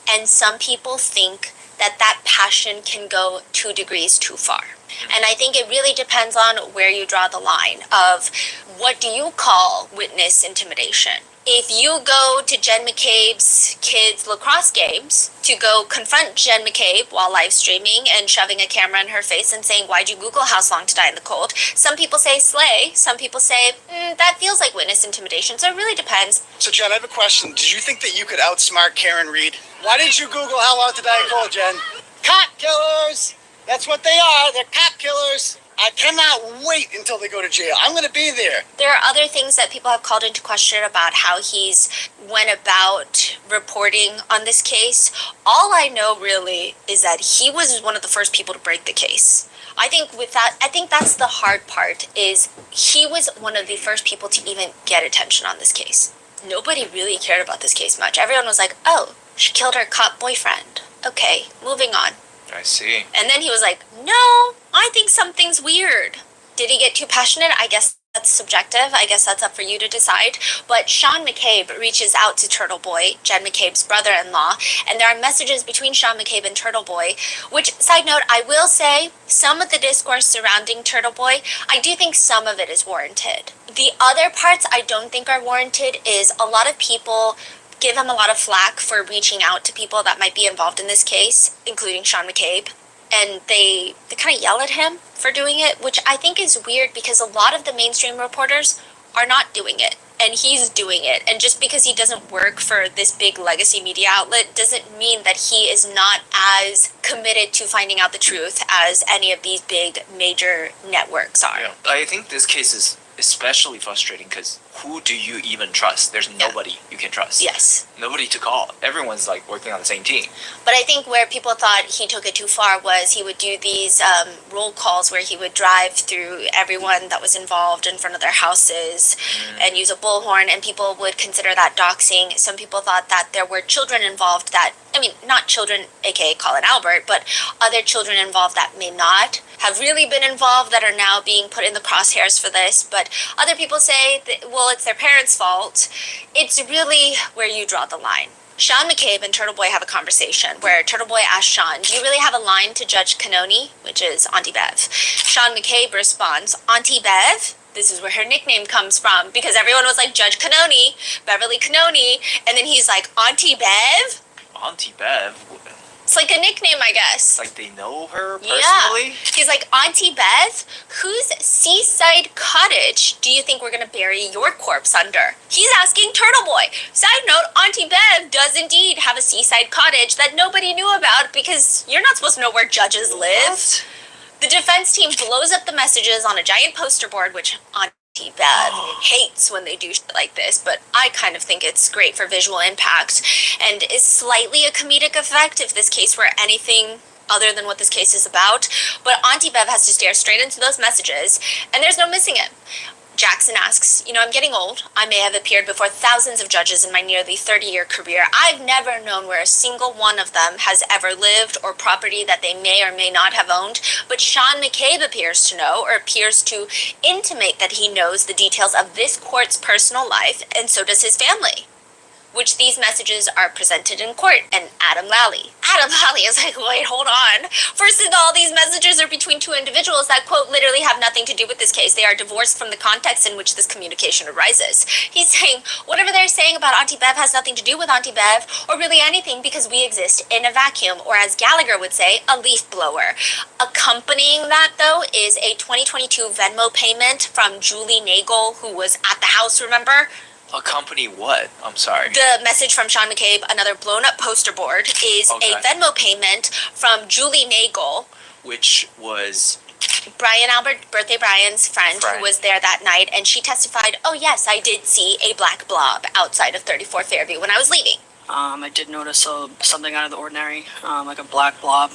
And some people think that that passion can go 2 degrees too far. And I think it really depends on where you draw the line of what do you call witness intimidation. If you go to Jen McCabe's kids' lacrosse games to go confront Jen McCabe while live streaming and shoving a camera in her face and saying, why'd you Google house long to die in the cold? Some people say slay. Some people say, that feels like witness intimidation. So it really depends. So Jen, I have a question. Did you think that you could outsmart Karen Reed? Why didn't you Google how long to die in cold, Jen? Cop killers! That's what they are. They're cop killers. I cannot wait until they go to jail. I'm going to be there. There are other things that people have called into question about how he's went about reporting on this case. All I know really is that he was one of the first people to break the case. I think that's the hard part is he was one of the first people to even get attention on this case. Nobody really cared about this case much. Everyone was like, oh, she killed her cop boyfriend. Okay, moving on. I see. And then he was like, no, I think something's weird. Did he get too passionate? I guess That's subjective. I guess that's up for you to decide. But Sean McCabe reaches out to Turtle Boy, Jen McCabe's brother-in-law, and there are messages between Sean McCabe and Turtle Boy, which, side note, I will say, some of the discourse surrounding Turtle Boy, I do think some of it is warranted. The other parts I don't think are warranted is a lot of people give him a lot of flack for reaching out to people that might be involved in this case, including Sean McCabe. And they kind of yell at him for doing it, which I think is weird because a lot of the mainstream reporters are not doing it, and he's doing it. And just because he doesn't work for this big legacy media outlet doesn't mean that he is not as committed to finding out the truth as any of these big major networks are. Yeah. I think this case is especially frustrating because who do you even trust? There's nobody you can trust. Yes. Nobody to call. Everyone's like working on the same team. But I think where people thought he took it too far was he would do these roll calls where he would drive through everyone that was involved in front of their houses and use a bullhorn, and people would consider that doxing. Some people thought that there were children involved that, I mean, not children, aka Colin Albert, but other children involved that may not have really been involved that are now being put in the crosshairs for this. But other people say that, well, it's their parents' fault. It's really where you draw the line. Sean McCabe and Turtle Boy have a conversation where Turtle Boy asks Sean, do you really have a line to Judge Canoni, which is Auntie Bev? Sean McCabe responds, Auntie Bev? This is where her nickname comes from, because everyone was like, Judge Canoni, Beverly Canoni, and then he's like, Auntie Bev? Auntie Bev? It's like a nickname, I guess. Like they know her personally? Yeah. He's like, Auntie Bev, whose seaside cottage do you think we're going to bury your corpse under? He's asking Turtle Boy. Side note, Auntie Bev does indeed have a seaside cottage that nobody knew about because you're not supposed to know where judges live. The defense team blows up the messages on a giant poster board, which Auntie Bev hates when they do shit like this, but I kind of think it's great for visual impact and is slightly a comedic effect if this case were anything other than what this case is about. But Auntie Bev has to stare straight into those messages, and there's no missing it. Jackson asks, I'm getting old. I may have appeared before thousands of judges in my nearly 30-year career. I've never known where a single one of them has ever lived or property that they may or may not have owned. But Sean McCabe appears to know, or appears to intimate that he knows the details of this court's personal life, and so does his family, which these messages are presented in court. And Adam Lally is like, wait, hold on. First of all, these messages are between two individuals that, quote, literally have nothing to do with this case. They are divorced from the context in which this communication arises. He's saying whatever they're saying about Auntie Bev has nothing to do with Auntie Bev, or really anything, because we exist in a vacuum, or as Gallagher would say, a leaf blower. Accompanying that, though, is a 2022 Venmo payment from Julie Nagel, who was at the house, remember? Accompany what? I'm sorry. The message from Sean McCabe, another blown up poster board, is a Venmo payment from Julie Nagel, which was Brian Albert, Birthday Brian's friend who was there that night, and she testified, oh yes, I did see a black blob outside of 34 Fairview when I was leaving. I did notice something out of the ordinary, like a black blob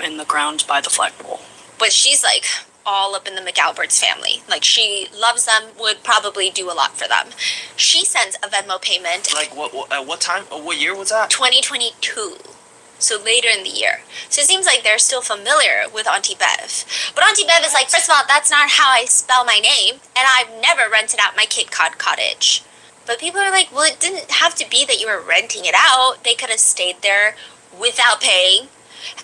in the grounds by the flagpole. But she's like all up in the McAlberts family. Like, she loves them, would probably do a lot for them. She sends a Venmo payment. Like, what time? What year was that? 2022. So later in the year. So it seems like they're still familiar with Auntie Bev. But Auntie Bev is like, first of all, that's not how I spell my name, and I've never rented out my Cape Cod cottage. But people are like, well, it didn't have to be that you were renting it out. They could have stayed there without paying.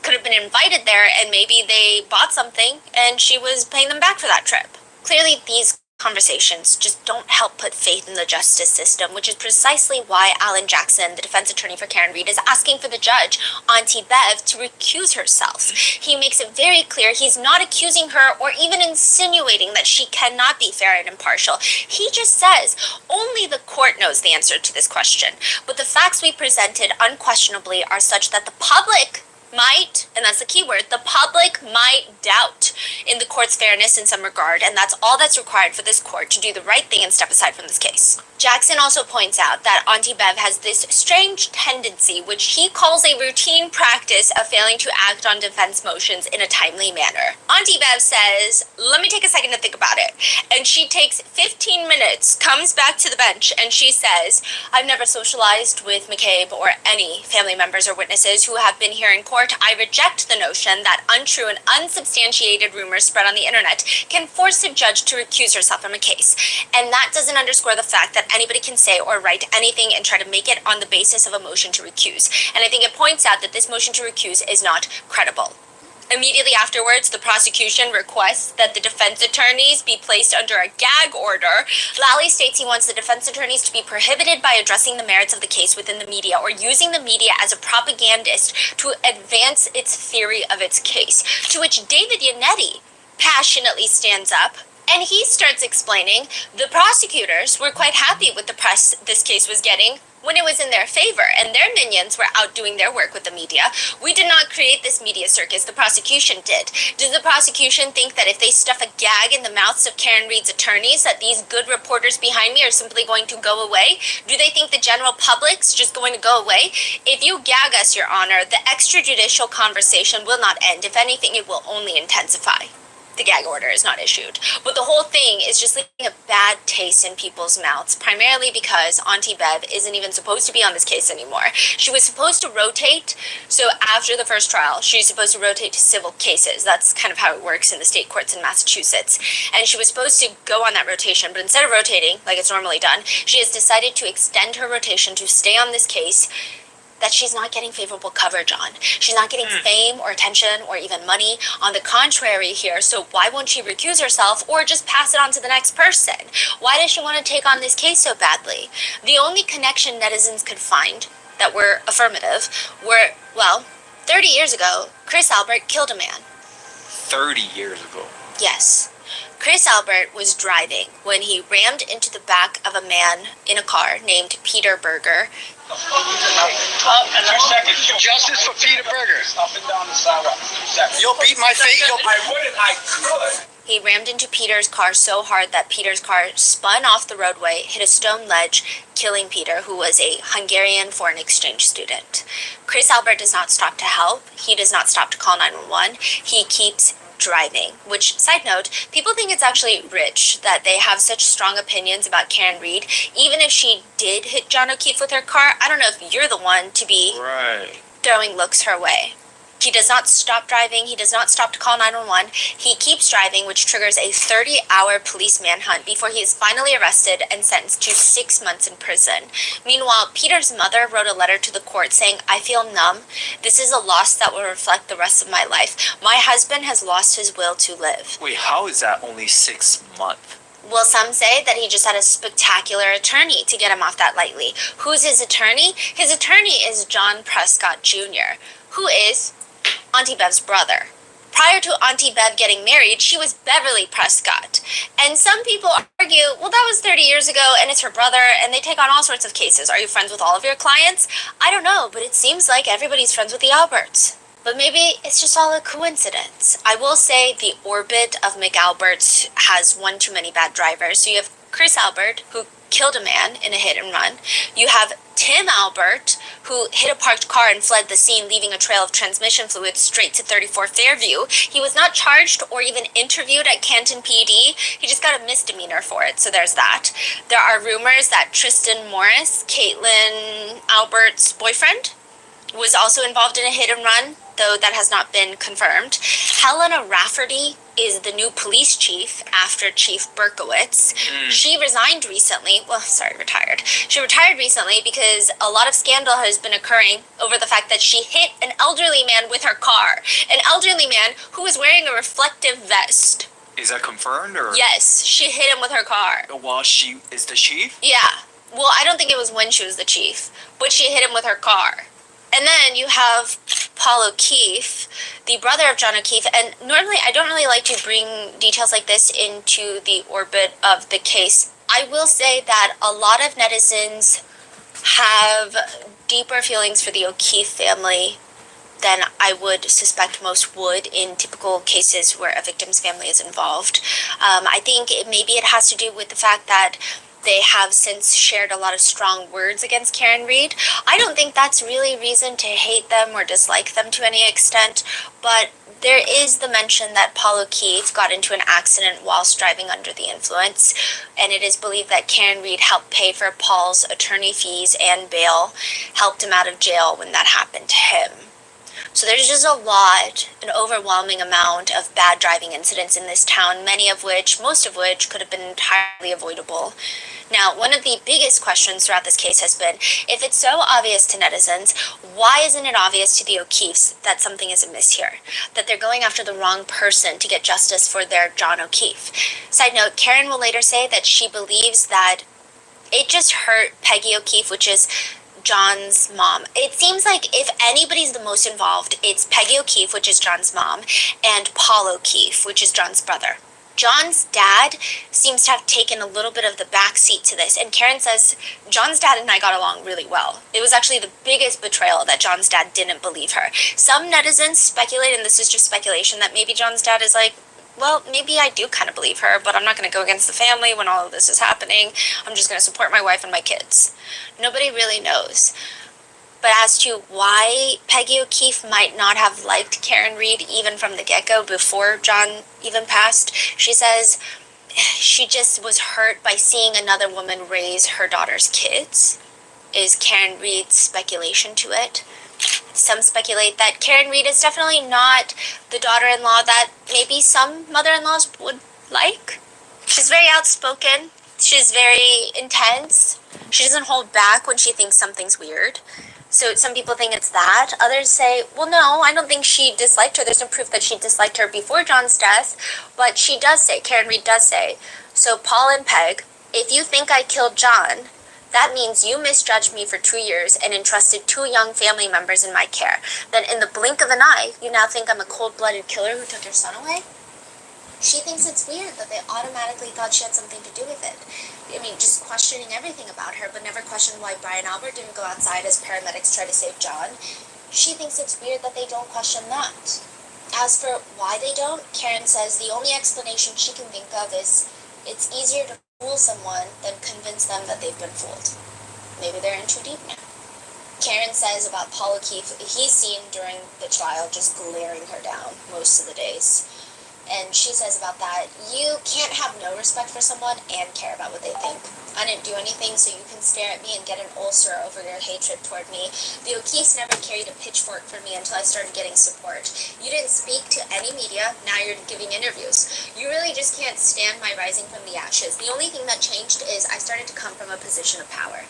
Could have been invited there, and maybe they bought something and she was paying them back for that trip. Clearly, these conversations just don't help put faith in the justice system, which is precisely why Alan Jackson, the defense attorney for Karen Reed, is asking for the judge, Auntie Bev, to recuse herself. He makes it very clear he's not accusing her or even insinuating that she cannot be fair and impartial. He just says only the court knows the answer to this question. But the facts we presented unquestionably are such that the public might, and that's the key word, the public might doubt in the court's fairness in some regard, and that's all that's required for this court to do the right thing and step aside from this case. Jackson also points out that Auntie Bev has this strange tendency, which he calls a routine practice of failing to act on defense motions in a timely manner. Auntie Bev says, let me take a second to think about it. And she takes 15 minutes, comes back to the bench, and she says, I've never socialized with McCabe or any family members or witnesses who have been here in court. I reject the notion that untrue and unsubstantiated rumors rumors spread on the internet can force a judge to recuse herself from a case. And that doesn't underscore the fact that anybody can say or write anything and try to make it on the basis of a motion to recuse. And I think it points out that this motion to recuse is not credible. Immediately afterwards, the prosecution requests that the defense attorneys be placed under a gag order. Lally states he wants the defense attorneys to be prohibited by addressing the merits of the case within the media or using the media as a propagandist to advance its theory of its case, to which David Yannetti passionately stands up. And he starts explaining the prosecutors were quite happy with the press this case was getting when it was in their favor, and their minions were out doing their work with the media. We did not create this media circus, the prosecution did. Does the prosecution think that if they stuff a gag in the mouths of Karen Reid's attorneys, that these good reporters behind me are simply going to go away? Do they think the general public's just going to go away? If you gag us, Your Honor, the extrajudicial conversation will not end. If anything, it will only intensify. The gag order is not issued. But the whole thing is just leaving a bad taste in people's mouths, primarily because Auntie Bev isn't even supposed to be on this case anymore. She was supposed to rotate, so after the first trial, she's supposed to rotate to civil cases. That's kind of how it works in the state courts in Massachusetts. And she was supposed to go on that rotation, but instead of rotating, like it's normally done, she has decided to extend her rotation to stay on this case that she's not getting favorable coverage on. She's not getting fame or attention or even money. On the contrary here, so why won't she recuse herself or just pass it on to the next person? Why does she want to take on this case so badly? The only connection netizens could find that were affirmative were, well, 30 years ago, Chris Albert killed a man. 30 years ago. Yes. Chris Albert was driving when he rammed into the back of a man in a car named Peter Berger. Justice for Peter Berger. Up and down the sidewalk. 2 seconds. You'll beat my face. I could. He rammed into Peter's car so hard that Peter's car spun off the roadway, hit a stone ledge, killing Peter, who was a Hungarian foreign exchange student. Chris Albert does not stop to help. He does not stop to call 911. He keeps driving, which, side note, people think it's actually rich that they have such strong opinions about Karen Reid. Even if she did hit John O'Keefe with her car, I don't know if you're the one to be throwing looks her way. He does not stop driving. He does not stop to call 911. He keeps driving, which triggers a 30-hour police manhunt before he is finally arrested and sentenced to 6 months in prison. Meanwhile, Peter's mother wrote a letter to the court saying, "I feel numb. This is a loss that will reflect the rest of my life. My husband has lost his will to live." Wait, how is that only 6 months? Well, some say that he just had a spectacular attorney to get him off that lightly. Who's his attorney? His attorney is John Prescott Jr., who is Auntie Bev's brother. Prior to Auntie Bev getting married, she was Beverly Prescott. And some people argue, well, that was 30 years ago, and it's her brother, and they take on all sorts of cases. Are you friends with all of your clients? I don't know, but it seems like everybody's friends with the Alberts. But maybe it's just all a coincidence. I will say the orbit of McAlberts has one too many bad drivers. So you have Chris Albert, who killed a man in a hit and run. You have Tim Albert, who hit a parked car and fled the scene, leaving a trail of transmission fluid straight to 34 Fairview. He was not charged or even interviewed at Canton PD. He just got a misdemeanor for it, so there's that. There are rumors that Tristan Morris, Caitlin Albert's boyfriend, was also involved in a hit and run, though that has not been confirmed. Helena Rafferty is the new police chief after Chief Berkowitz. She resigned recently. Retired. She retired recently because a lot of scandal has been occurring over the fact that she hit an elderly man with her car. An elderly man who was wearing a reflective vest. Is that confirmed or? Yes, she hit him with her car. While she is the chief? Yeah. Well, I don't think it was when she was the chief, but she hit him with her car. And then you have Paul O'Keefe, the brother of John O'Keefe, and normally I don't really like to bring details like this into the orbit of the case. I will say that a lot of netizens have deeper feelings for the O'Keefe family than I would suspect most would in typical cases where a victim's family is involved. I think maybe it has to do with the fact that they have since shared a lot of strong words against Karen Reid. I don't think that's really reason to hate them or dislike them to any extent, but there is the mention that Paul O'Keefe got into an accident whilst driving under the influence, and it is believed that Karen Reid helped pay for Paul's attorney fees and bail, helped him out of jail when that happened to him. So there's just an overwhelming amount of bad driving incidents in this town, most of which could have been entirely avoidable. Now, one of the biggest questions throughout this case has been, if it's so obvious to netizens, why isn't it obvious to the O'Keefes that something is amiss here? That they're going after the wrong person to get justice for their John O'Keefe. Side note, Karen will later say that she believes that it just hurt Peggy O'Keefe, which is John's mom. It seems like if anybody's the most involved, it's Peggy O'Keefe, which is John's mom, and Paul O'Keefe, which is John's brother. John's dad seems to have taken a little bit of the back seat to this, and Karen says John's dad and I got along really well. It was actually the biggest betrayal that John's dad didn't believe her. Some netizens speculate, and this is just speculation, that maybe John's dad is like, well, maybe I do kind of believe her, but I'm not going to go against the family when all of this is happening. I'm just going to support my wife and my kids. Nobody really knows. But as to why Peggy O'Keefe might not have liked Karen Reed even from the get-go before John even passed, she says she just was hurt by seeing another woman raise her daughter's kids, is Karen Reed's speculation to it. Some speculate that Karen Reed is definitely not the daughter-in-law that maybe some mother-in-laws would like. She's very outspoken. She's very intense. She doesn't hold back when she thinks something's weird. So some people think it's that. Others say, well, no, I don't think she disliked her. There's no proof that she disliked her before John's death. But she does say, Karen Reed does say, so Paul and Peg, if you think I killed John, that means you misjudged me for 2 years and entrusted 2 young family members in my care. Then in the blink of an eye, you now think I'm a cold-blooded killer who took your son away? She thinks it's weird that they automatically thought she had something to do with it. I mean, just questioning everything about her, but never questioned why Brian Albert didn't go outside as paramedics try to save John. She thinks it's weird that they don't question that. As for why they don't, Karen says the only explanation she can think of is it's easier to fool someone than convince them that they've been fooled. Maybe they're in too deep now. Karen says about Paul O'Keefe, he's seen during the trial just glaring her down most of the days. And she says about that, you can't have no respect for someone and care about what they think. I didn't do anything, so you can stare at me and get an ulcer over your hatred toward me. The O'Keefes never carried a pitchfork for me until I started getting support. You didn't speak to any media, now you're giving interviews. You really just can't stand my rising from the ashes. The only thing that changed is I started to come from a position of power.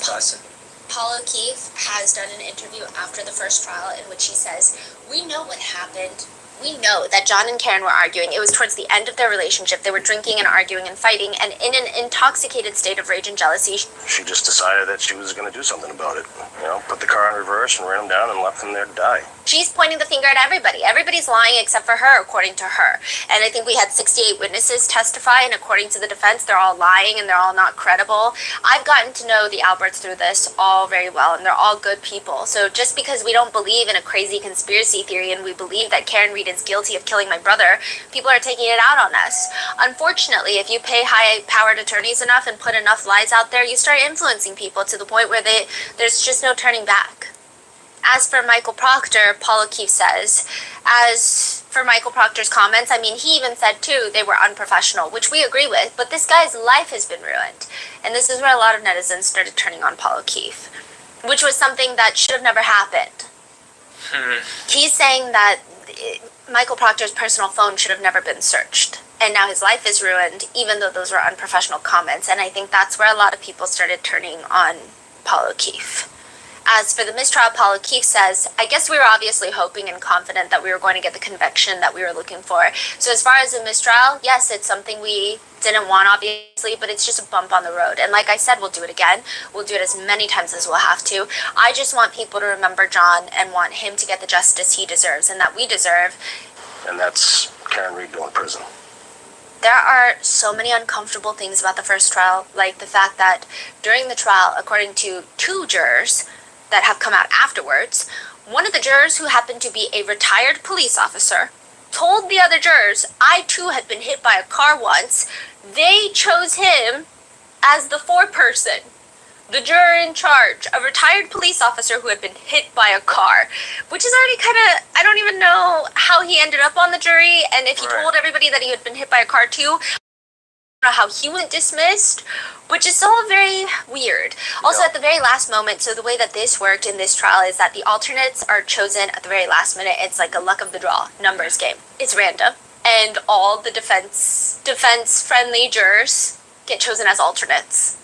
Paul O'Keefe has done an interview after the first trial in which he says, we know what happened. We know that John and Karen were arguing. It was towards the end of their relationship. They were drinking and arguing and fighting, and in an intoxicated state of rage and jealousy. She just decided that she was going to do something about it. You know, put the car in reverse and ran him down and left him there to die. She's pointing the finger at everybody. Everybody's lying except for her, according to her. And I think we had 68 witnesses testify, and according to the defense, they're all lying and they're all not credible. I've gotten to know the Alberts through this all very well, and they're all good people. So just because we don't believe in a crazy conspiracy theory and we believe that Karen Reed is guilty of killing my brother, people are taking it out on us. Unfortunately, if you pay high-powered attorneys enough and put enough lies out there, you start influencing people to the point where there's just no turning back. As for Michael Proctor, Paul O'Keefe says, as for Michael Proctor's comments, I mean, he even said, too, they were unprofessional, which we agree with, but this guy's life has been ruined. And this is where a lot of netizens started turning on Paul O'Keefe, which was something that should have never happened. He's saying that Michael Proctor's personal phone should have never been searched. And now his life is ruined, even though those were unprofessional comments. And I think that's where a lot of people started turning on Paul O'Keefe. As for the mistrial, Paul O'Keefe says, I guess we were obviously hoping and confident that we were going to get the conviction that we were looking for. So as far as the mistrial, yes, it's something we didn't want, obviously, but it's just a bump on the road. And like I said, we'll do it again. We'll do it as many times as we'll have to. I just want people to remember John and want him to get the justice he deserves and that we deserve. And that's Karen Reed going to prison. There are so many uncomfortable things about the first trial, like the fact that during the trial, according to 2 jurors that have come out afterwards, one of the jurors, who happened to be a retired police officer, told the other jurors, I too had been hit by a car once. They chose him as the foreperson. The juror in charge, a retired police officer who had been hit by a car, which is already kind of, I don't even know how he ended up on the jury, and if he told everybody that he had been hit by a car too. know how he was dismissed, which is all very weird. Also, at the very last moment, so the way that this worked in this trial is that the alternates are chosen at the very last minute. It's like a luck of the draw numbers game. It's random, and all the defense friendly jurors get chosen as alternates.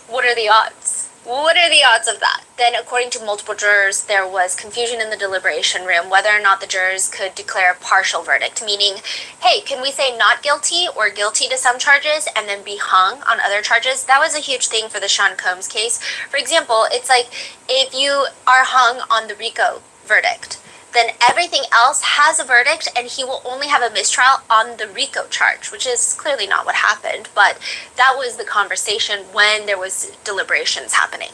What are the odds? What are the odds of that? Then, according to multiple jurors, there was confusion in the deliberation room whether or not the jurors could declare a partial verdict, meaning, hey, can we say not guilty or guilty to some charges and then be hung on other charges? That was a huge thing for the Sean Combs case. For example, it's like if you are hung on the RICO verdict, then everything else has a verdict and he will only have a mistrial on the RICO charge, which is clearly not what happened, but that was the conversation when there was deliberations happening.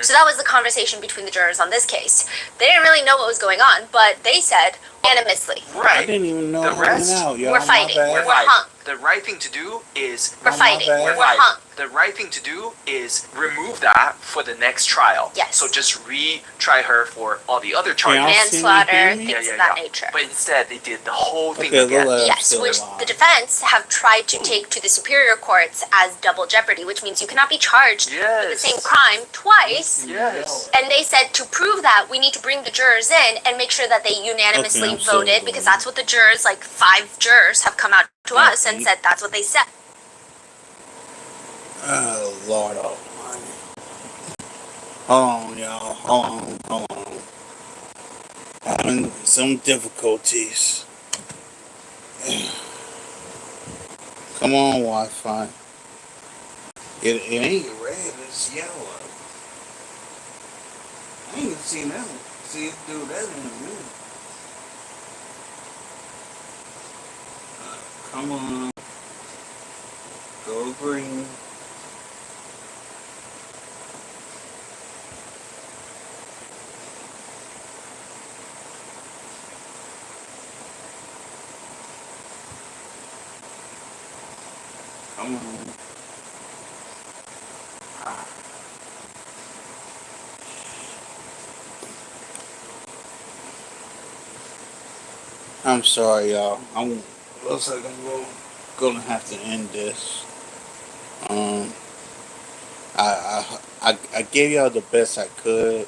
So that was the conversation between the jurors on this case. They didn't really know what was going on, but they said unanimously, I didn't even know The rest, out, y'all. we're fighting. My bad. We're hung. The right thing to do is We're fighting. bad. We're hung. The right thing to do is remove that for the next trial. Yes. So just retry her for all the other charges. Yeah. Manslaughter, Yeah, things of that nature. But instead, they did the whole thing Okay, again. well, Yes, still which alive. the defense have tried to take to the superior courts as double jeopardy, which means you cannot be charged with the Yes. same crime twice. Yes. And they said to prove that, we need to bring the jurors in and make sure that they unanimously Okay, I'm so voted, because that's what the jurors, like 5 jurors, have come out to us and said that's what they said. Oh, Lord Almighty. Hold on, y'all. Hold on. Having some difficulties. Come on, Wi-Fi. It ain't red, it's yellow. I ain't seen that. See it do that in a minute. Come on. Go green. Come on. I'm sorry, y'all. Looks like I'm gonna have to end this. I gave y'all the best I could.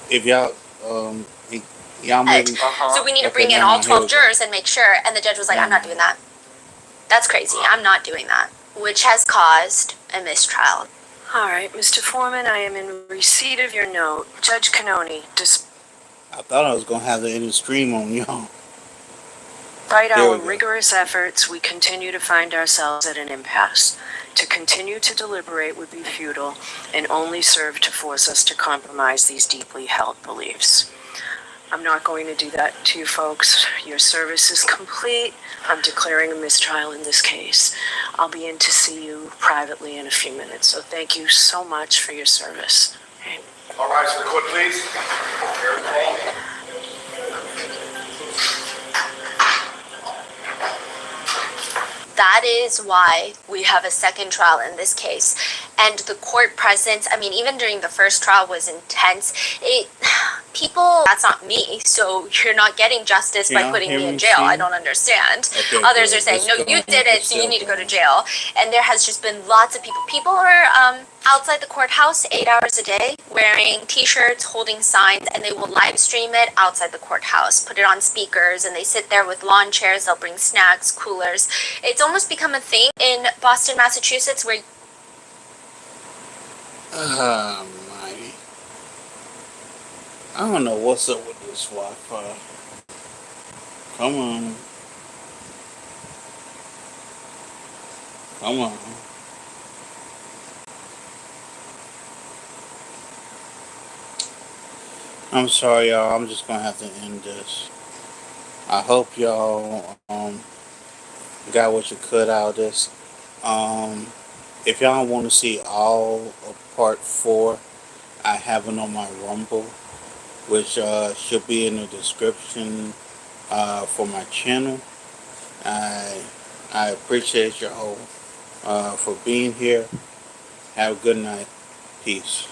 If y'all y'all maybe. So we need to Okay, bring in never all mind, here 12 we go. jurors and make sure, and the judge was like, I'm not doing that. That's crazy. I'm not doing that. Which has caused a mistrial. All right, Mr. Foreman, I am in receipt of your note. Judge Canoni, I thought I was gonna have the end of the stream on y'all. despite There our we go. rigorous efforts, we continue to find ourselves at an impasse. To continue to deliberate would be futile and only serve to force us to compromise these deeply held beliefs. I'm not going to do that to you folks. Your service is complete. I'm declaring a mistrial in this case. I'll be in to see you privately in a few minutes, so thank you so much for your service. Okay. All rise for the court, please. That is why we have a second trial in this case. And the court presence, I mean, even during the first trial was intense. People, that's not me, so you're not getting justice by Yeah, putting hear me in me, jail. see? I don't understand. Okay, Others good. are saying, Let's no, go you on. did it, Let's so you go need to go to on. jail. And there has just been lots of people. People are outside the courthouse 8 hours a day wearing t-shirts, holding signs, and they will live stream it outside the courthouse, put it on speakers, and they sit there with lawn chairs. They'll bring snacks, coolers. It's almost become a thing in Boston, Massachusetts, where Almighty. I don't know what's up with this Wi-Fi. Come on. Come on. I'm sorry, y'all. I'm just gonna have to end this. I hope y'all got what you could out of this. If y'all want to see all of part 4, I have it on my Rumble, which should be in the description for my channel. I appreciate y'all for being here. Have a good night. Peace.